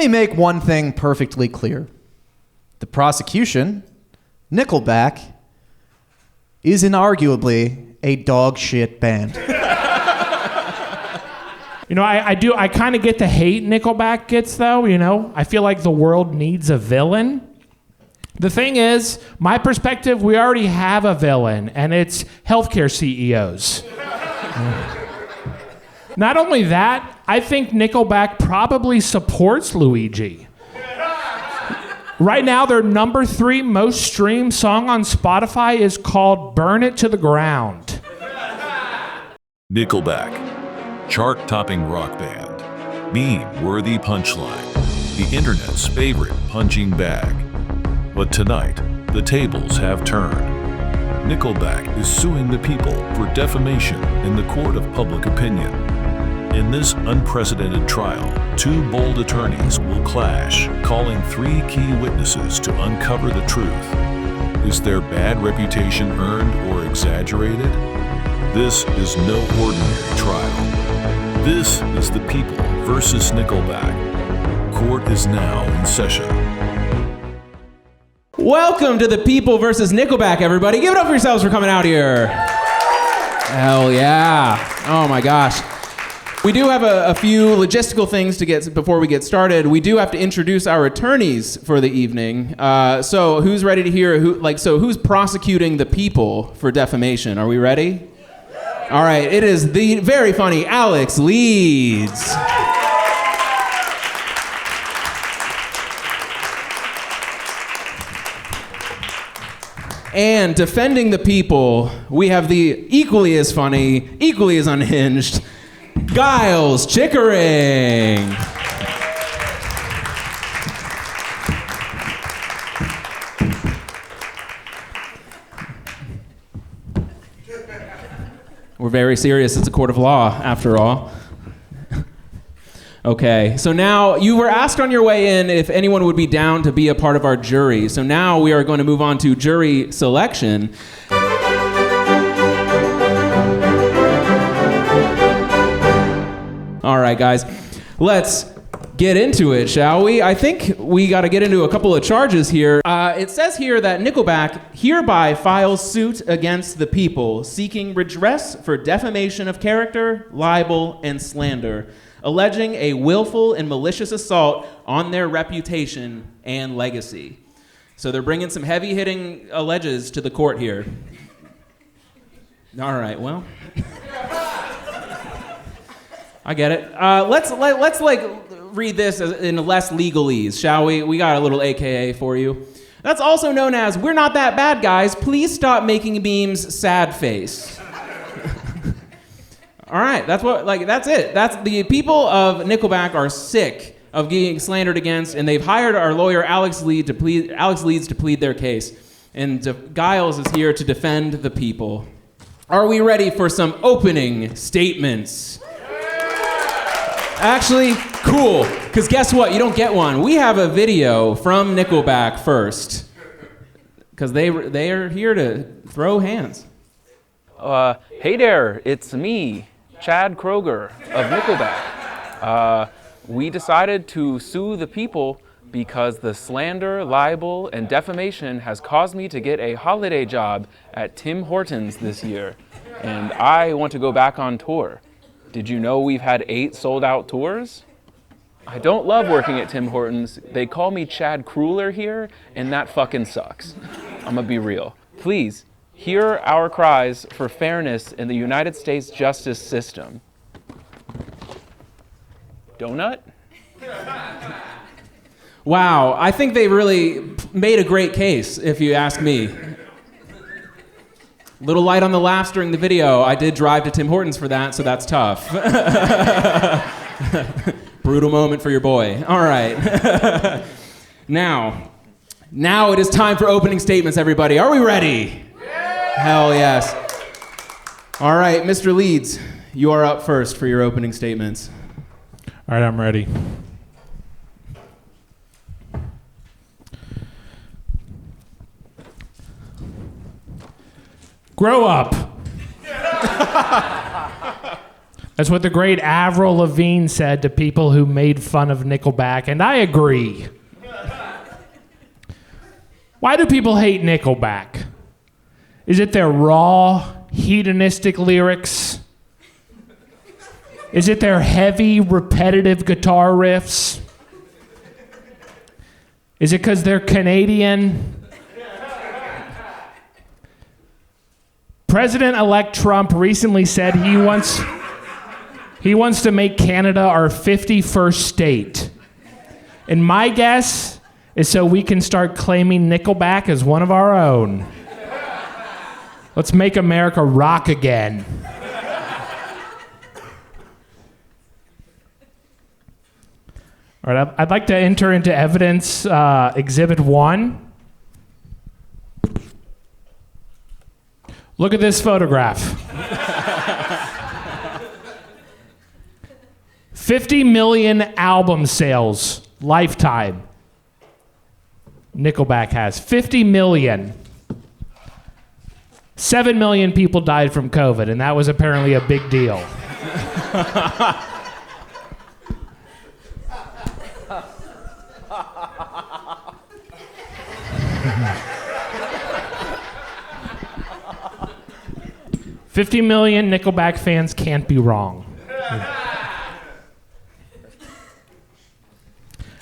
Let me make one thing perfectly clear. The prosecution, Nickelback, is inarguably a dog shit band. You know, I kind of get the hate Nickelback gets, though, you know? I feel like the world needs a villain. The thing is, my perspective, we already have a villain, and it's healthcare CEOs. Not only that, I think Nickelback probably supports Luigi. Right now, their number 3 most streamed song on Spotify is called Burn It to the Ground. Nickelback, chart-topping rock band, meme-worthy punchline, the internet's favorite punching bag. But tonight, the tables have turned. Nickelback is suing the people for defamation in the court of public opinion. In this unprecedented trial, 2 bold attorneys will clash, calling 3 key witnesses to uncover the truth. Is their bad reputation earned or exaggerated? This is no ordinary trial. This is the people versus Nickelback. Court is now in session. Welcome to the People versus Nickelback, everybody. Give it up for yourselves for coming out here. Hell yeah. Oh my gosh. We do have a few logistical things to get before we get started. We do have to introduce our attorneys for the evening. So who's ready to hear who's prosecuting the people for defamation? Are we ready? All right, it is the very funny Alex Leeds. And defending the people, we have the equally as funny, equally as unhinged, Giles Chickering. We're very serious. It's a court of law, after all. Okay, so now you were asked on your way in if anyone would be down to be a part of our jury. So now we are going to move on to jury selection. All right, guys, let's get into it, shall we? I think we got to get into a couple of charges here. It says here that Nickelback hereby files suit against the people, seeking redress for defamation of character, libel, and slander, alleging a willful and malicious assault on their reputation and legacy. So they're bringing some heavy-hitting alleges to the court here. All right, well, I get it. Let's read this in less legalese, shall we? We got a little AKA for you. That's also known as, we're not that bad, guys. Please stop making memes, sad face. All right, that's it. That's the people of Nickelback are sick of getting slandered against, and they've hired our lawyer Alex Leeds to plead their case. And Giles is here to defend the people. Are we ready for some opening statements? Actually, cool, because guess what? You don't get one. We have a video from Nickelback first, because they are here to throw hands. Hey there, it's me, Chad Kroger of Nickelback. We decided to sue the people because the slander, libel, and defamation has caused me to get a holiday job at Tim Hortons this year, and I want to go back on tour. Did you know we've had 8 sold-out tours? I don't love working at Tim Hortons. They call me Chad Kruler here, and that fucking sucks. I'm gonna be real. Please, hear our cries for fairness in the United States justice system. Donut? Wow, I think they really made a great case, if you ask me. Little light on the laughs during the video. I did drive to Tim Hortons for that, so that's tough. Brutal moment for your boy. All right. Now it is time for opening statements, everybody. Are we ready? Yeah! Hell yes. All right, Mr. Leeds, you are up first for your opening statements. All right, I'm ready. Grow up. That's what the great Avril Lavigne said to people who made fun of Nickelback, and I agree. Why do people hate Nickelback? Is it their raw, hedonistic lyrics? Is it their heavy, repetitive guitar riffs? Is it because they're Canadian? President-elect Trump recently said he wants to make Canada our 51st state. And my guess is so we can start claiming Nickelback as one of our own. Let's make America rock again. All right, I'd like to enter into evidence Exhibit 1. Look at this photograph. 50 million album sales, lifetime. Nickelback has 50 million. 7 million people died from COVID, and that was apparently a big deal. $50 million Nickelback fans can't be wrong.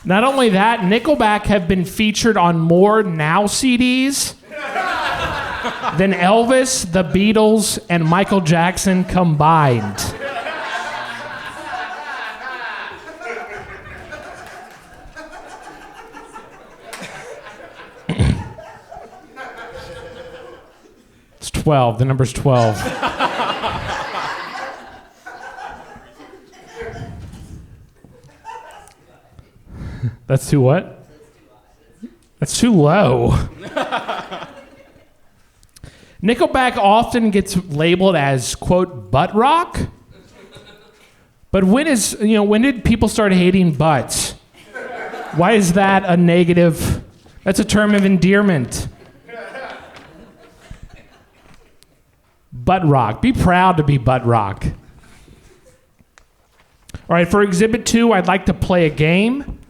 Not only that, Nickelback have been featured on more Now CDs than Elvis, the Beatles, and Michael Jackson combined. It's 12. The number's 12. That's too what? That's too low. Nickelback often gets labeled as, quote, butt rock. But when did people start hating butts? Why is that a negative? That's a term of endearment. Butt rock. Be proud to be butt rock. All right, for Exhibit 2, I'd like to play a game.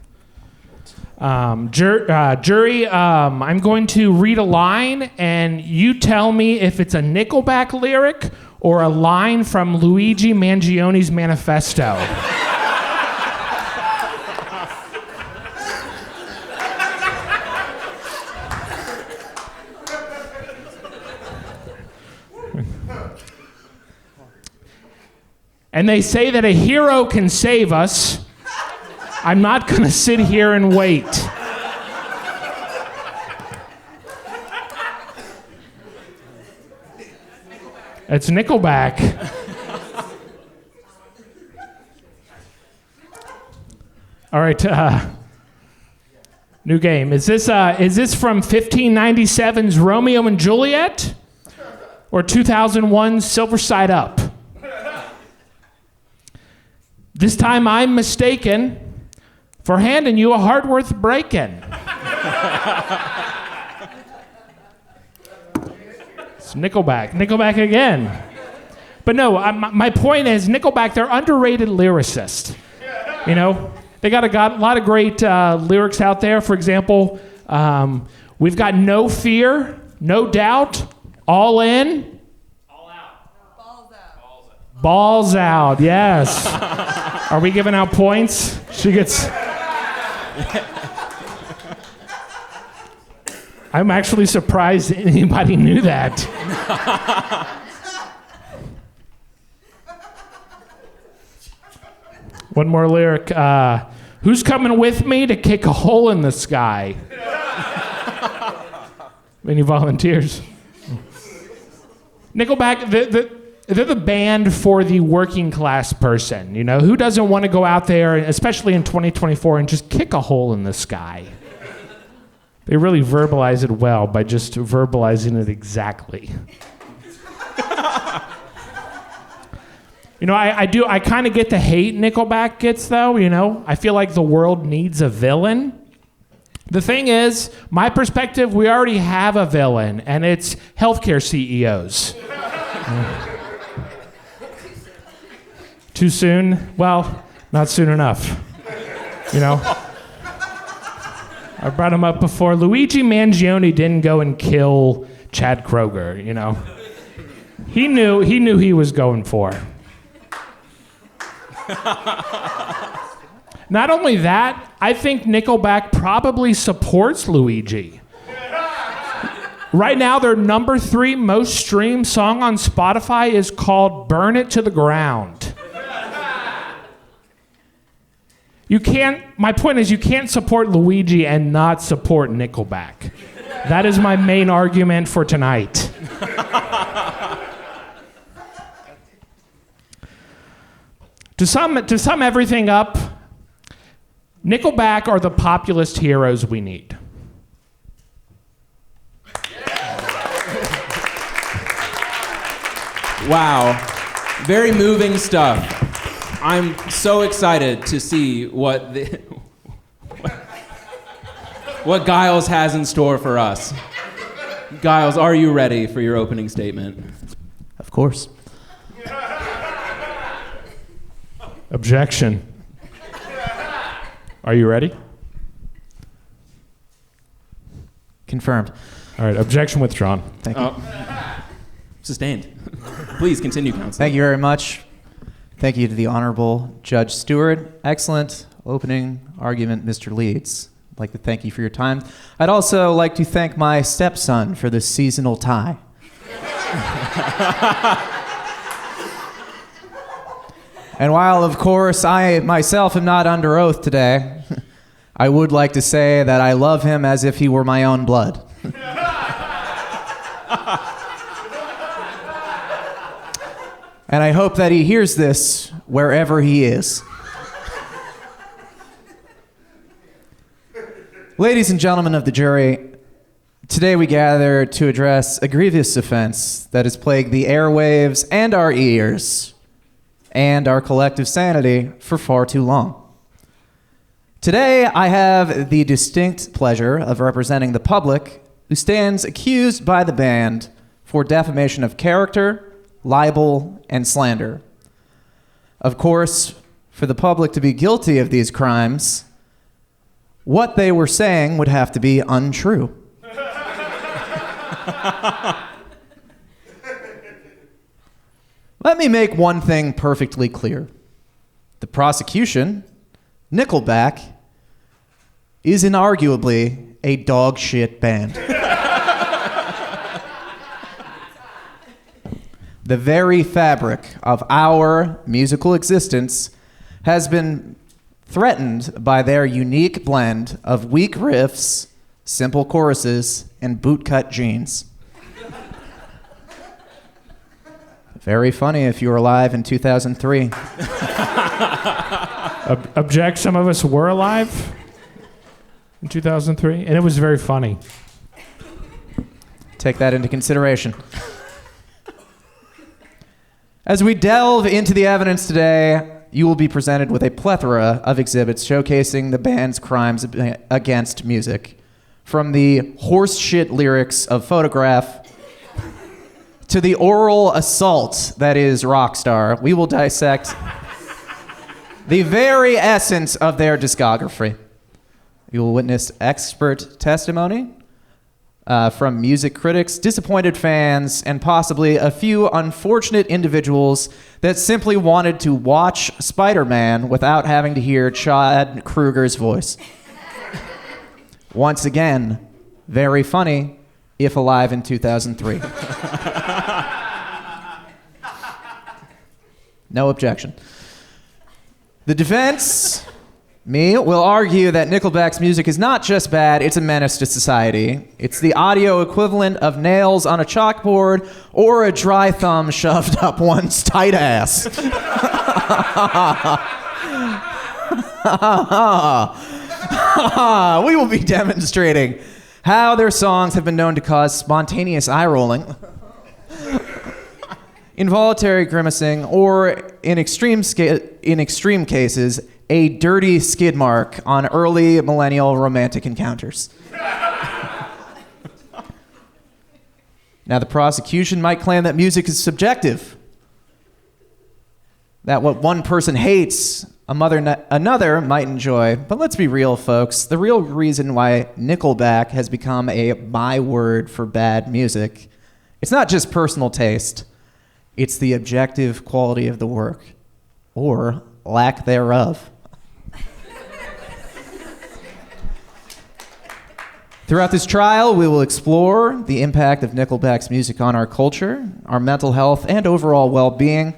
Jury, I'm going to read a line, and you tell me if it's a Nickelback lyric or a line from Luigi Mangioni's manifesto. And they say that a hero can save us. I'm not going to sit here and wait. It's Nickelback. All right, new game. Is this from 1597's Romeo and Juliet or 2001's Silver Side Up? This time I'm mistaken for handing you a heart worth breaking. It's Nickelback. Nickelback again. But no, my point is Nickelback, they're underrated lyricists. You know, they got a lot of great lyrics out there. For example, we've got No Fear, No Doubt, All In. All Out. Balls Out. Balls Out, yes. Are we giving out points? She gets... I'm actually surprised anybody knew that. One more lyric. Who's coming with me to kick a hole in the sky? Any volunteers? Nickelback, they're the band for the working class person. You know, who doesn't want to go out there, especially in 2024, and just kick a hole in the sky? They really verbalize it well by just verbalizing it exactly. You know, I kind of get the hate Nickelback gets, though, you know. I feel like the world needs a villain. The thing is, my perspective, we already have a villain, and it's healthcare CEOs. Too soon? Well, not soon enough. You know? I brought him up before. Luigi Mangione didn't go and kill Chad Kroeger, you know? He knew he was going for. Not only that, I think Nickelback probably supports Luigi. Right now, their number 3 most streamed song on Spotify is called Burn It to the Ground. My point is, you can't support Luigi and not support Nickelback. That is my main argument for tonight. To sum everything up, Nickelback are the populist heroes we need. Wow. Very moving stuff. I'm so excited to see what Giles has in store for us. Giles, are you ready for your opening statement? Of course. Objection. Are you ready? Confirmed. All right, objection withdrawn. Thank you. Sustained. Please continue, counsel. Thank you very much. Thank you to the Honorable Judge Stewart. Excellent opening argument, Mr. Leeds. I'd like to thank you for your time. I'd also like to thank my stepson for the seasonal tie. And while, of course, I myself am not under oath today, I would like to say that I love him as if he were my own blood. And I hope that he hears this wherever he is. Ladies and gentlemen of the jury, today we gather to address a grievous offense that has plagued the airwaves and our ears and our collective sanity for far too long. Today, I have the distinct pleasure of representing the public who stands accused by the band for defamation of character, libel, and slander. Of course, for the public to be guilty of these crimes, what they were saying would have to be untrue. Let me make one thing perfectly clear. The prosecution, Nickelback, is inarguably a dog shit band. The very fabric of our musical existence has been threatened by their unique blend of weak riffs, simple choruses, and bootcut jeans. Very funny if you were alive in 2003. Object, some of us were alive in 2003, and it was very funny. Take that into consideration. As we delve into the evidence today, you will be presented with a plethora of exhibits showcasing the band's crimes against music. From the horseshit lyrics of Photograph to the oral assault that is Rockstar, we will dissect the very essence of their discography. You will witness expert testimony from music critics, disappointed fans, and possibly a few unfortunate individuals that simply wanted to watch Spider-Man without having to hear Chad Kroeger's voice. Once again, very funny, if alive in 2003. No objection. The defense, me, will argue that Nickelback's music is not just bad, it's a menace to society. It's the audio equivalent of nails on a chalkboard or a dry thumb shoved up one's tight ass. We will be demonstrating how their songs have been known to cause spontaneous eye rolling, involuntary grimacing, or in extreme cases, a dirty skid mark on early millennial romantic encounters. Now, the prosecution might claim that music is subjective. that what one person hates, another might enjoy. But let's be real, folks. The real reason why Nickelback has become a byword for bad music, it's not just personal taste. It's the objective quality of the work, or lack thereof. Throughout this trial, we will explore the impact of Nickelback's music on our culture, our mental health, and overall well-being.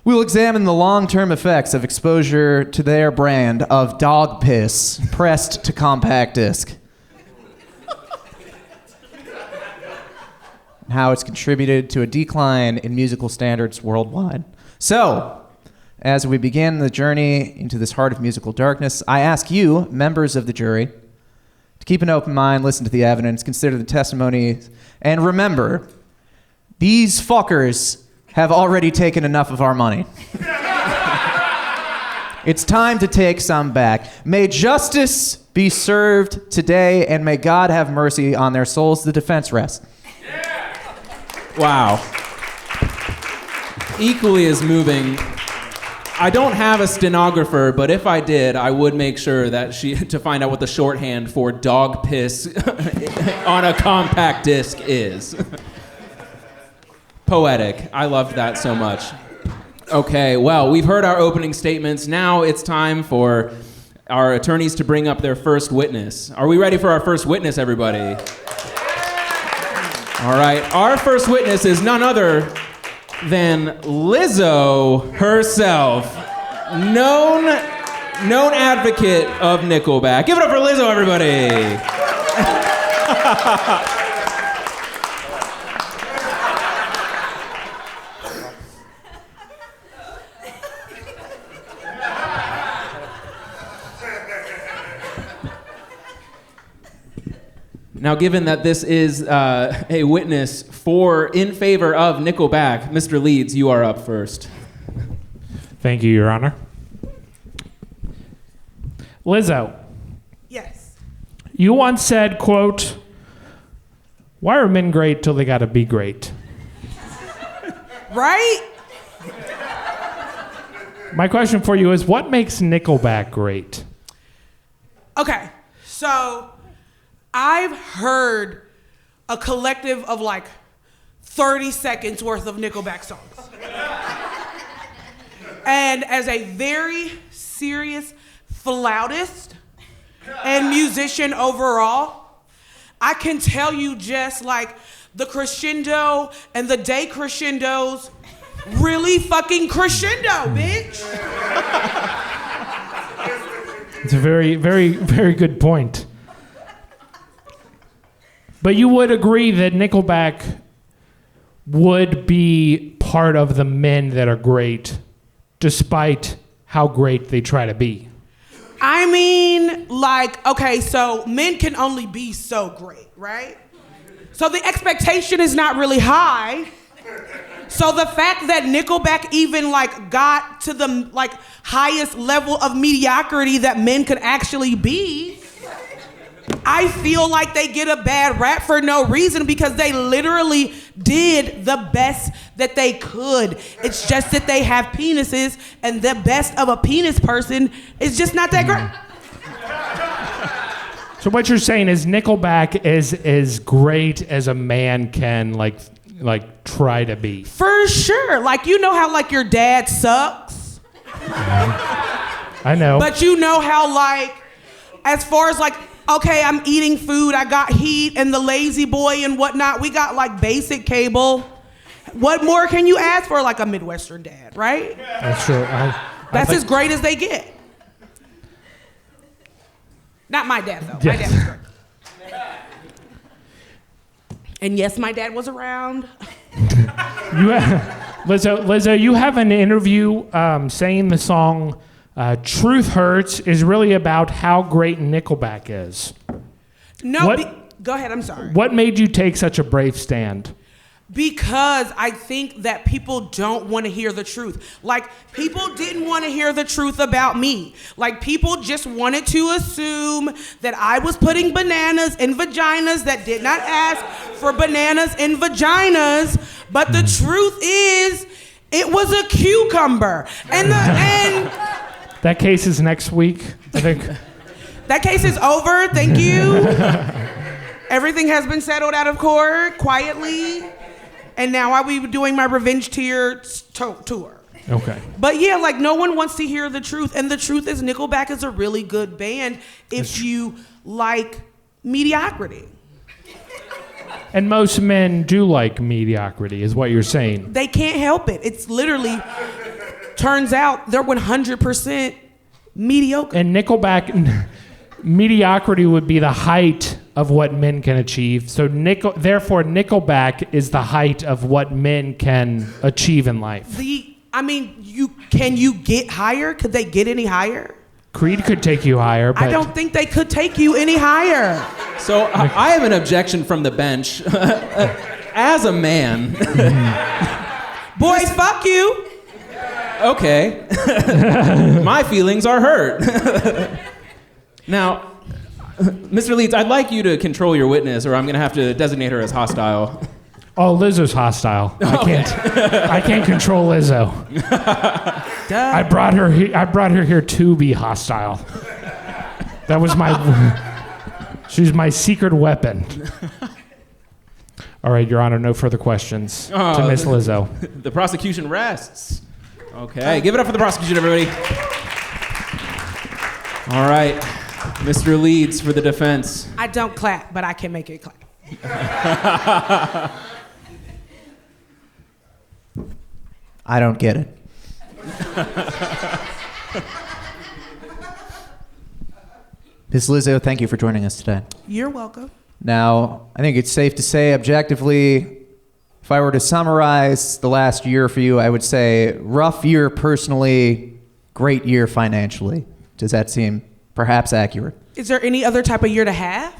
We will examine the long-term effects of exposure to their brand of dog piss pressed to compact disc, and how it's contributed to a decline in musical standards worldwide. So, as we begin the journey into this heart of musical darkness, I ask you, members of the jury, to keep an open mind, listen to the evidence, consider the testimony, and remember, these fuckers have already taken enough of our money. It's time to take some back. May justice be served today, and may God have mercy on their souls. The defense rests. Wow. Equally as moving. I don't have a stenographer, but if I did, I would make sure that to find out what the shorthand for dog piss on a compact disc is. Poetic. I loved that so much. Okay, well, we've heard our opening statements. Now it's time for our attorneys to bring up their first witness. Are we ready for our first witness, everybody? All right, our first witness is none other than Lizzo herself, known advocate of Nickelback. Give it up for Lizzo, everybody. Now, given that this is a witness in favor of Nickelback, Mr. Leeds, you are up first. Thank you, Your Honor. Lizzo. Yes. You once said, quote, "Why are men great till they gotta be great?" Right? My question for you is, what makes Nickelback great? Okay, so I've heard a collective of like 30 seconds worth of Nickelback songs. And as a very serious flautist and musician overall, I can tell you just like the crescendo and the decrescendos really fucking crescendo, bitch. It's a very, very, very good point. But you would agree that Nickelback would be part of the men that are great, despite how great they try to be. I mean, like, okay, so men can only be so great, right? So the expectation is not really high. So the fact that Nickelback even like got to the like highest level of mediocrity that men could actually be, I feel like they get a bad rap for no reason because they literally did the best that they could. It's just that they have penises and the best of a penis person is just not that great. So what you're saying is Nickelback is as great as a man can like try to be. For sure. Like, you know how like your dad sucks? I know. But you know how like, as far as like, okay, I'm eating food, I got heat and the lazy boy and whatnot, we got like basic cable. What more can you ask for like a Midwestern dad, right? That's true. That's as great as they get. Not my dad though, Yes. my dad was great. And yes, my dad was around. Lizzo, you have an interview saying the song Truth Hurts is really about how great Nickelback is. No, go ahead, I'm sorry. What made you take such a brave stand? Because I think that people don't want to hear the truth. Like, people didn't want to hear the truth about me. Like, people just wanted to assume that I was putting bananas in vaginas that did not ask for bananas in vaginas. But the truth is It was a cucumber. And That case is next week, I think. that case is over. Thank you. Everything has been settled out of court quietly. And now I'll be doing my revenge tour. Okay. But yeah, like no one wants to hear the truth. And the truth is Nickelback is a really good band if you like mediocrity. And most men do like mediocrity, is what you're saying. They can't help it. It's literally, turns out they're 100% mediocre. And Nickelback, mediocrity would be the height of what men can achieve. So therefore, Nickelback is the height of what men can achieve in life. Can you get higher? Could they get any higher? Creed could take you higher, but I don't think they could take you any higher. So I have an objection from the bench. As a man. Boy, fuck you. Okay. My feelings are hurt. Now, Mr. Leeds, I'd like you to control your witness, or I'm going to have to designate her as hostile. Oh, Lizzo's hostile. I can't control Lizzo. I brought her here to be hostile. That was she's my secret weapon. All right, Your Honor, no further questions to Miss Lizzo. The prosecution rests. Okay, give it up for the prosecution, everybody. All right, Mr. Leeds for the defense. I don't clap, but I can make it clap. I don't get it. Ms. Lizzo, thank you for joining us today. You're welcome. Now, I think it's safe to say objectively, if I were to summarize the last year for you, I would say rough year personally, great year financially. Does that seem perhaps accurate? Is there any other type of year to have?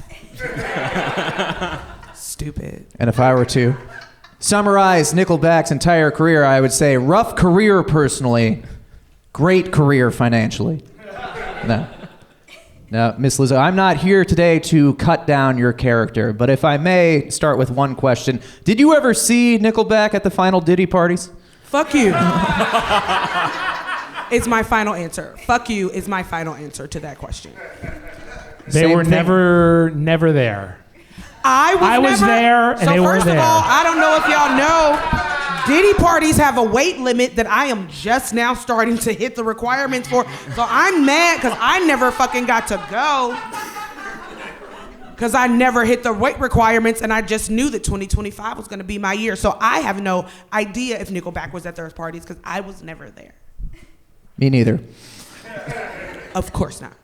Stupid. And if I were to summarize Nickelback's entire career, I would say rough career personally, great career financially. No, Miss Lizzo, I'm not here today to cut down your character, but if I may start with one question. Did you ever see Nickelback at the final Diddy parties? Fuck you. It's my final answer. Fuck you is my final answer to that question. They were never there. I was there, and they weren't there. So first of all, I don't know if y'all know, Diddy parties have a weight limit that I am just now starting to hit the requirements for. So I'm mad because I never fucking got to go. Because I never hit the weight requirements, and I just knew that 2025 was going to be my year. So I have no idea if Nickelback was at their parties because I was never there. Me neither. Of course not.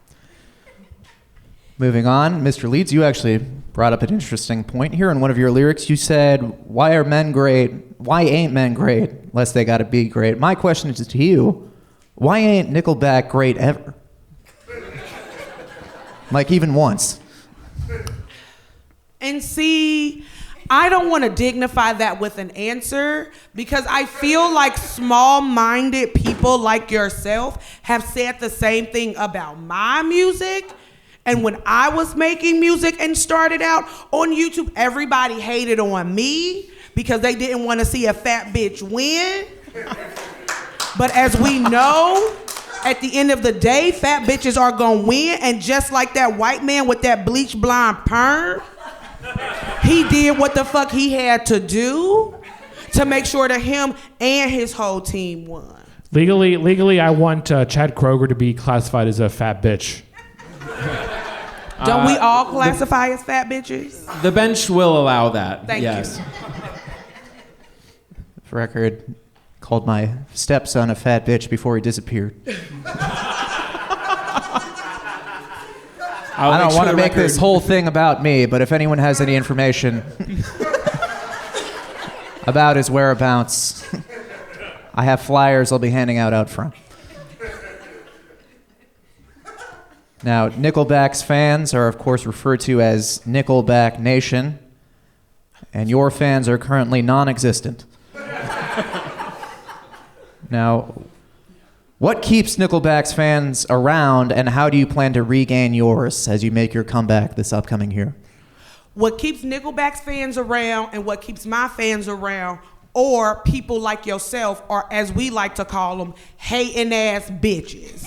Moving on, Mr. Leeds, you actually brought up an interesting point here. In one of your lyrics, you said, why are men great? Why ain't men great unless they gotta be great? My question is to you, why ain't Nickelback great ever? Like even once. And see, I don't want to dignify that with an answer because I feel like small-minded people like yourself have said the same thing about my music. And when I was making music and started out on YouTube, everybody hated on me because they didn't want to see a fat bitch win. But as we know, at the end of the day, fat bitches are gonna win. And just like that white man with that bleach blonde perm, he did what the fuck he had to do to make sure that him and his whole team won. Legally, I want Chad Kroeger to be classified as a fat bitch. Don't we all classify as fat bitches? The bench will allow that. Thank you. For record, called my stepson a fat bitch before he disappeared. I don't want to make this whole thing about me, but if anyone has any information about his whereabouts, I have flyers I'll be handing out front. Now, Nickelback's fans are, of course, referred to as Nickelback Nation, and your fans are currently non-existent. Now, what keeps Nickelback's fans around, and how do you plan to regain yours as you make your comeback this upcoming year? What keeps Nickelback's fans around and what keeps my fans around or people like yourself, or as we like to call them, hating ass bitches.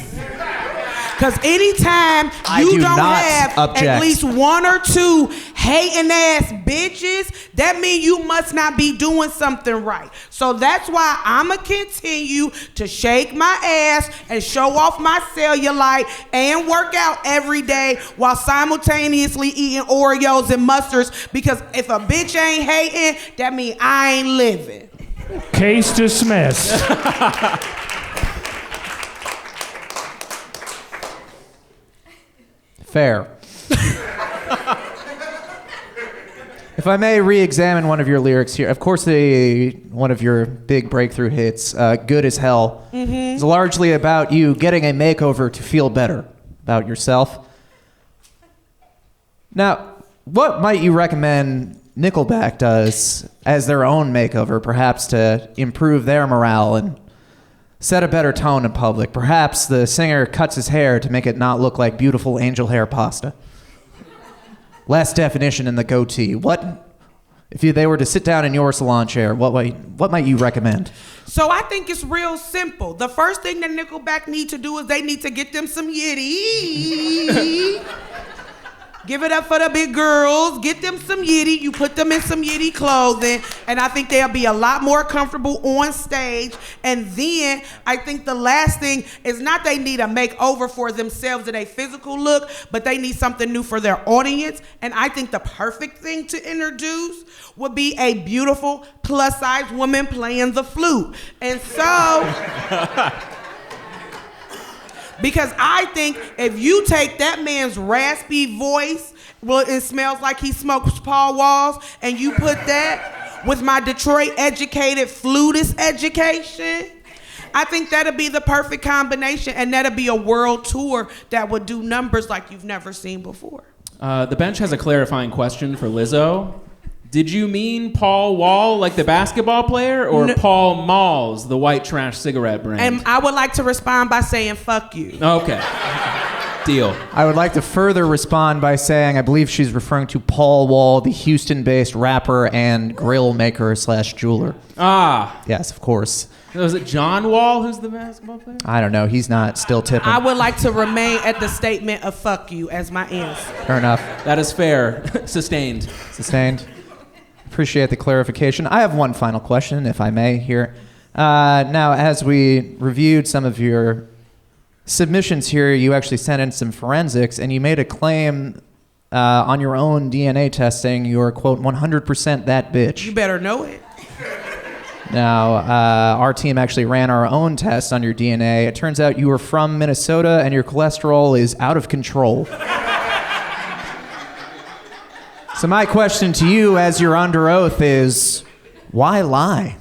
Because anytime you don't have at least one or two hating ass bitches, that means you must not be doing something right. So that's why I'ma continue to shake my ass and show off my cellulite and work out every day while simultaneously eating Oreos and mustards, because if a bitch ain't hating, that means I ain't living. Case dismissed. Fair. If I may re-examine one of your lyrics here, of course, one of your big breakthrough hits, "Good as Hell," is largely about you getting a makeover to feel better about yourself. Now, what might you recommend Nickelback does as their own makeover, perhaps to improve their morale and set a better tone in public? Perhaps the singer cuts his hair to make it not look like beautiful angel hair pasta. Less definition in the goatee. What, if they were to sit down in your salon chair, what might you recommend? So I think it's real simple. The first thing that Nickelback need to do is they need to get them some Yiddy. Give it up for the big girls. Get them some Yiddy. You put them in some Yiddy clothing, and I think they'll be a lot more comfortable on stage. And then I think the last thing is not they need a makeover for themselves and a physical look, but they need something new for their audience. And I think the perfect thing to introduce would be a beautiful plus-size woman playing the flute. And so... because I think if you take that man's raspy voice, well, it smells like he smokes Paul Walls, and you put that with my Detroit-educated flutist education, I think that'd be the perfect combination, and that'd be a world tour that would do numbers like you've never seen before. The bench has a clarifying question for Lizzo. Did you mean Paul Wall, like the basketball player, or Paul Malls, the white trash cigarette brand? And I would like to respond by saying, fuck you. Okay. Deal. I would like to further respond by saying I believe she's referring to Paul Wall, the Houston-based rapper and grill maker / jeweler. Ah. Yes, of course. Was it John Wall who's the basketball player? I don't know. He's not still tipping. I would like to remain at the statement of fuck you as my answer. Fair enough. That is fair. Sustained. Sustained. Appreciate the clarification. I have one final question, if I may, here. Now, as we reviewed some of your submissions here, you actually sent in some forensics, and you made a claim on your own DNA testing. You were, quote, 100% that bitch. You better know it. Now, our team actually ran our own test on your DNA. It turns out you were from Minnesota, and your cholesterol is out of control. So my question to you, as you're under oath, is why lie?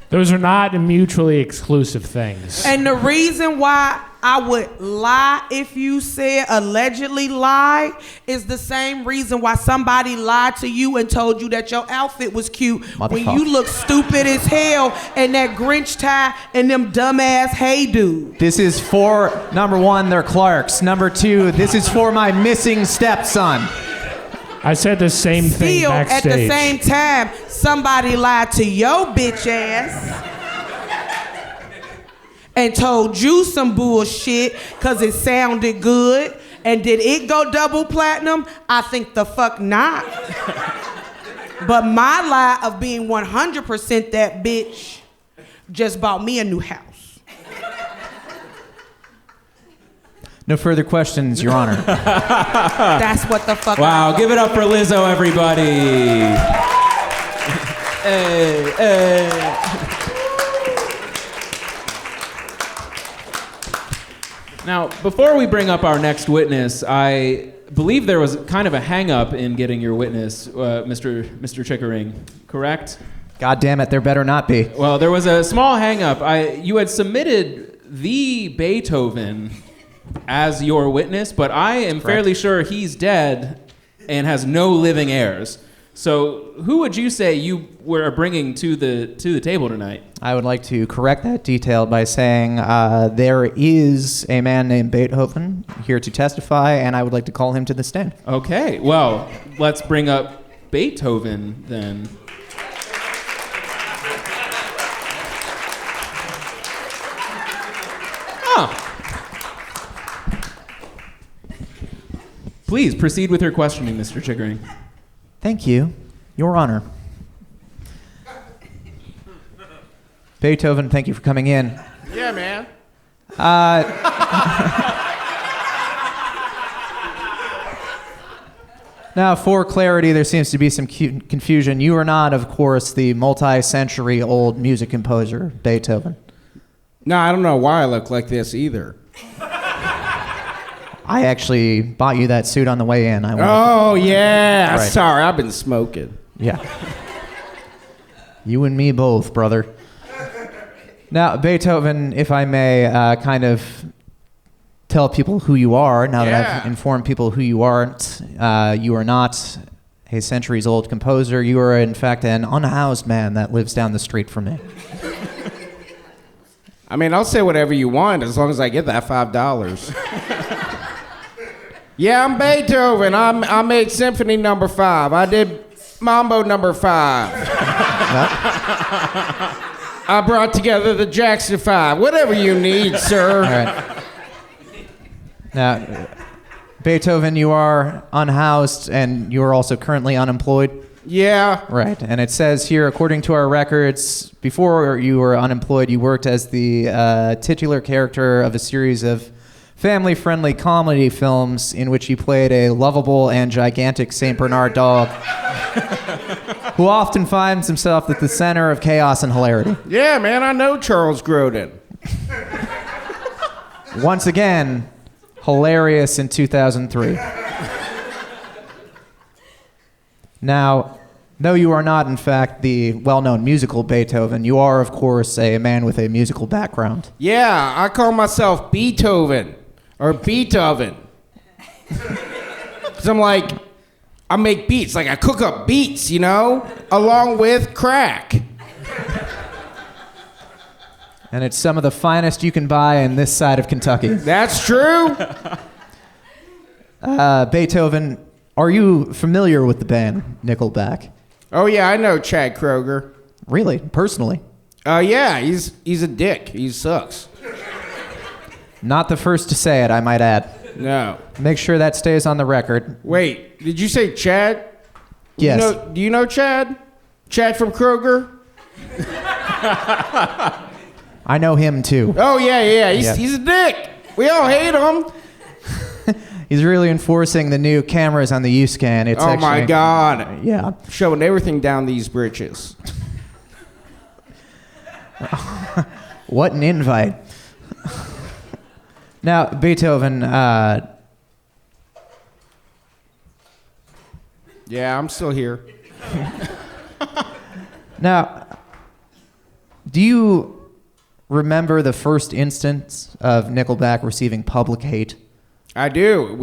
Those are not mutually exclusive things. And the reason why I would lie if you said allegedly lie is the same reason why somebody lied to you and told you that your outfit was cute when you look stupid as hell in that Grinch tie and them dumbass hey dude. This is for, number one, they're Clarks. Number two, this is for my missing stepson. I said the same thing backstage. At the same time, somebody lied to your bitch ass and told you some bullshit because it sounded good. And did it go double platinum? I think the fuck not. But my lie of being 100% that bitch just bought me a new house. No further questions, Your Honor. That's what the fuck. Wow, give it up for Lizzo, everybody. Hey, hey. Now, before we bring up our next witness, I believe there was kind of a hang-up in getting your witness, Mr. Chickering, correct? God damn it, there better not be. Well, there was a small hang-up. You had submitted the Beethoven as your witness, but I am fairly sure he's dead and has no living heirs. So who would you say you were bringing to the table tonight? I would like to correct that detail by saying there is a man named Beethoven here to testify, and I would like to call him to the stand. Okay, well, let's bring up Beethoven then. Please proceed with your questioning, Mr. Chickering. Thank you, Your Honor. Beethoven, thank you for coming in. Yeah, man. Now, for clarity, there seems to be some confusion. You are not, of course, the multi-century-old music composer, Beethoven. No, I don't know why I look like this either. I actually bought you that suit on the way in. Oh, yeah. Right. Sorry, I've been smoking. Yeah. You and me both, brother. Now, Beethoven, if I may kind of tell people who you are, now that I've informed people who you aren't, you are not a centuries-old composer. You are, in fact, an unhoused man that lives down the street from me. I mean, I'll say whatever you want as long as I get that $5. Yeah, I'm Beethoven. I made Symphony No. 5. I did Mambo No. 5. I brought together the Jackson 5. Whatever you need, sir. All right. Now, Beethoven, you are unhoused and you are also currently unemployed. Yeah. Right. And it says here, according to our records, before you were unemployed, you worked as the titular character of a series of family-friendly comedy films in which he played a lovable and gigantic St. Bernard dog who often finds himself at the center of chaos and hilarity. Yeah, man, I know Charles Grodin. Once again, hilarious in 2003. Now, though you are not, in fact, the well-known musical Beethoven, you are, of course, a man with a musical background. Yeah, I call myself Beethoven. Or Beethoven. Because I'm like, I make beats. Like, I cook up beats, you know? Along with crack. And it's some of the finest you can buy in this side of Kentucky. That's true. Beethoven, are you familiar with the band Nickelback? Oh, yeah, I know Chad Kroeger. Really? Personally? Yeah, he's a dick. He sucks. Not the first to say it, I might add. No. Make sure that stays on the record. Wait, did you say Chad? Yes. Do you know Chad? Chad from Kroger? I know him too. Oh, yeah. He's a dick. We all hate him. He's really enforcing the new cameras on the U-Scan. It's my God. Yeah. Showing everything down these britches. What an invite. Now, Beethoven, Yeah, I'm still here. now, do you remember the first instance of Nickelback receiving public hate? I do.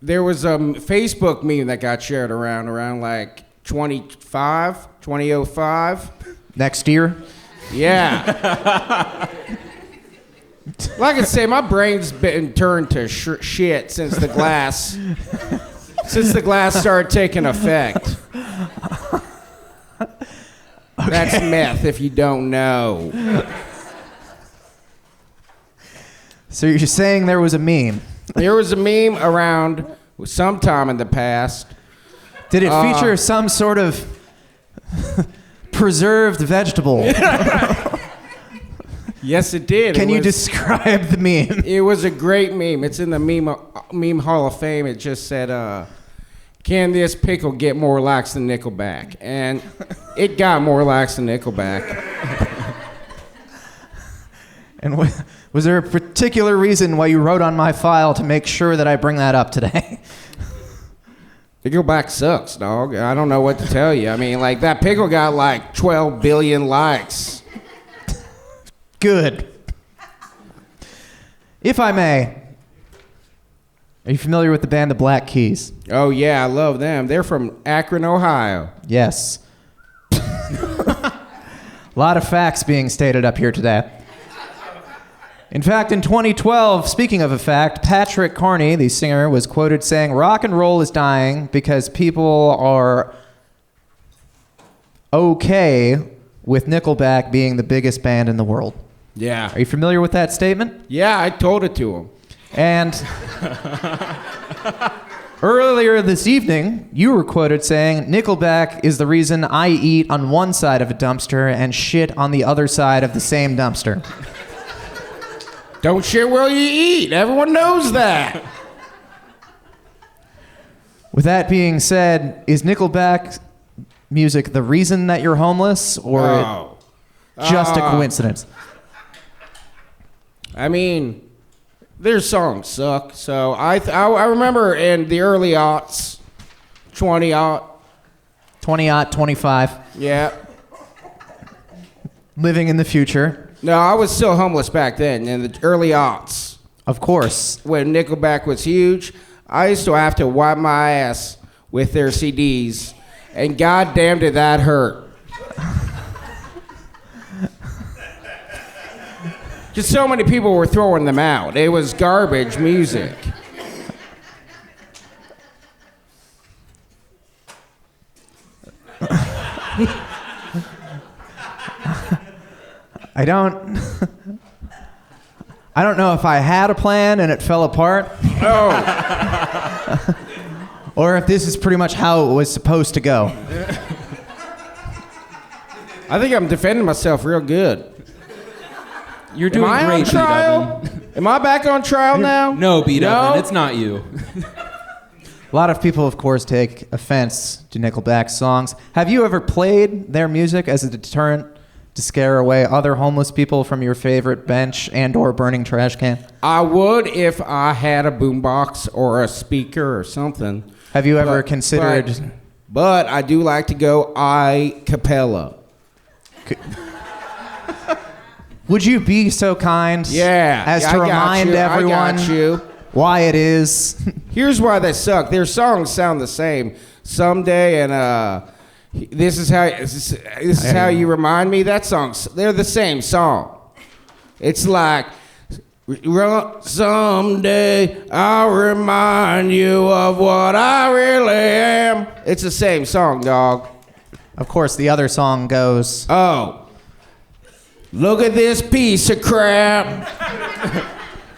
There was a Facebook meme that got shared around like 2005. Next year? Yeah. Like I say, my brain's been turned to shit since the glass started taking effect. Okay. That's meth, if you don't know. So you're saying there was a meme? There was a meme around sometime in the past. Did it feature some sort of preserved vegetable? Yes, it did. Can you describe the meme? It was a great meme. It's in the meme Hall of Fame. It just said, can this pickle get more likes than Nickelback? And it got more likes than Nickelback. And was there a particular reason why you wrote on my file to make sure that I bring that up today? Nickelback sucks, dog. I don't know what to tell you. I mean, like, that pickle got like 12 billion likes. Good. If I may, are you familiar with the band The Black Keys? Oh, yeah, I love them. They're from Akron, Ohio. Yes. A lot of facts being stated up here today. In fact, in 2012, speaking of a fact, Patrick Carney, the singer, was quoted saying, "Rock and roll is dying because people are okay with Nickelback being the biggest band in the world." Yeah. Are you familiar with that statement? Yeah, I told it to him. And earlier this evening, you were quoted saying, Nickelback is the reason I eat on one side of a dumpster and shit on the other side of the same dumpster. Don't shit where you eat. Everyone knows that. With that being said, is Nickelback music the reason that you're homeless, or just a coincidence? I mean, their songs suck. So I remember in the early aughts, 20-aught. 20-aught, 25. Yeah. Living in the future. No, I was still homeless back then in the early aughts. Of course. When Nickelback was huge, I used to have to wipe my ass with their CDs, and goddamn did that hurt. Just so many people were throwing them out. It was garbage music. I don't know if I had a plan and it fell apart. Oh. Or if this is pretty much how it was supposed to go. I think I'm defending myself real good. You're doing Am I great, on trial? Beethoven. Am I back on trial now? No, Beethoven, No? it's not you. A lot of people, of course, take offense to Nickelback's songs. Have you ever played their music as a deterrent to scare away other homeless people from your favorite bench and or burning trash can? I would if I had a boombox or a speaker or something. Have you ever considered... But I do like to go a cappella. Would you be so kind as to remind everyone why it is? Here's why they suck. Their songs sound the same. Someday and this is how you remind me. That song's they're the same song. It's like someday I'll remind you of what I really am. It's the same song, dog. Of course, the other song goes, oh, look at this piece of crap.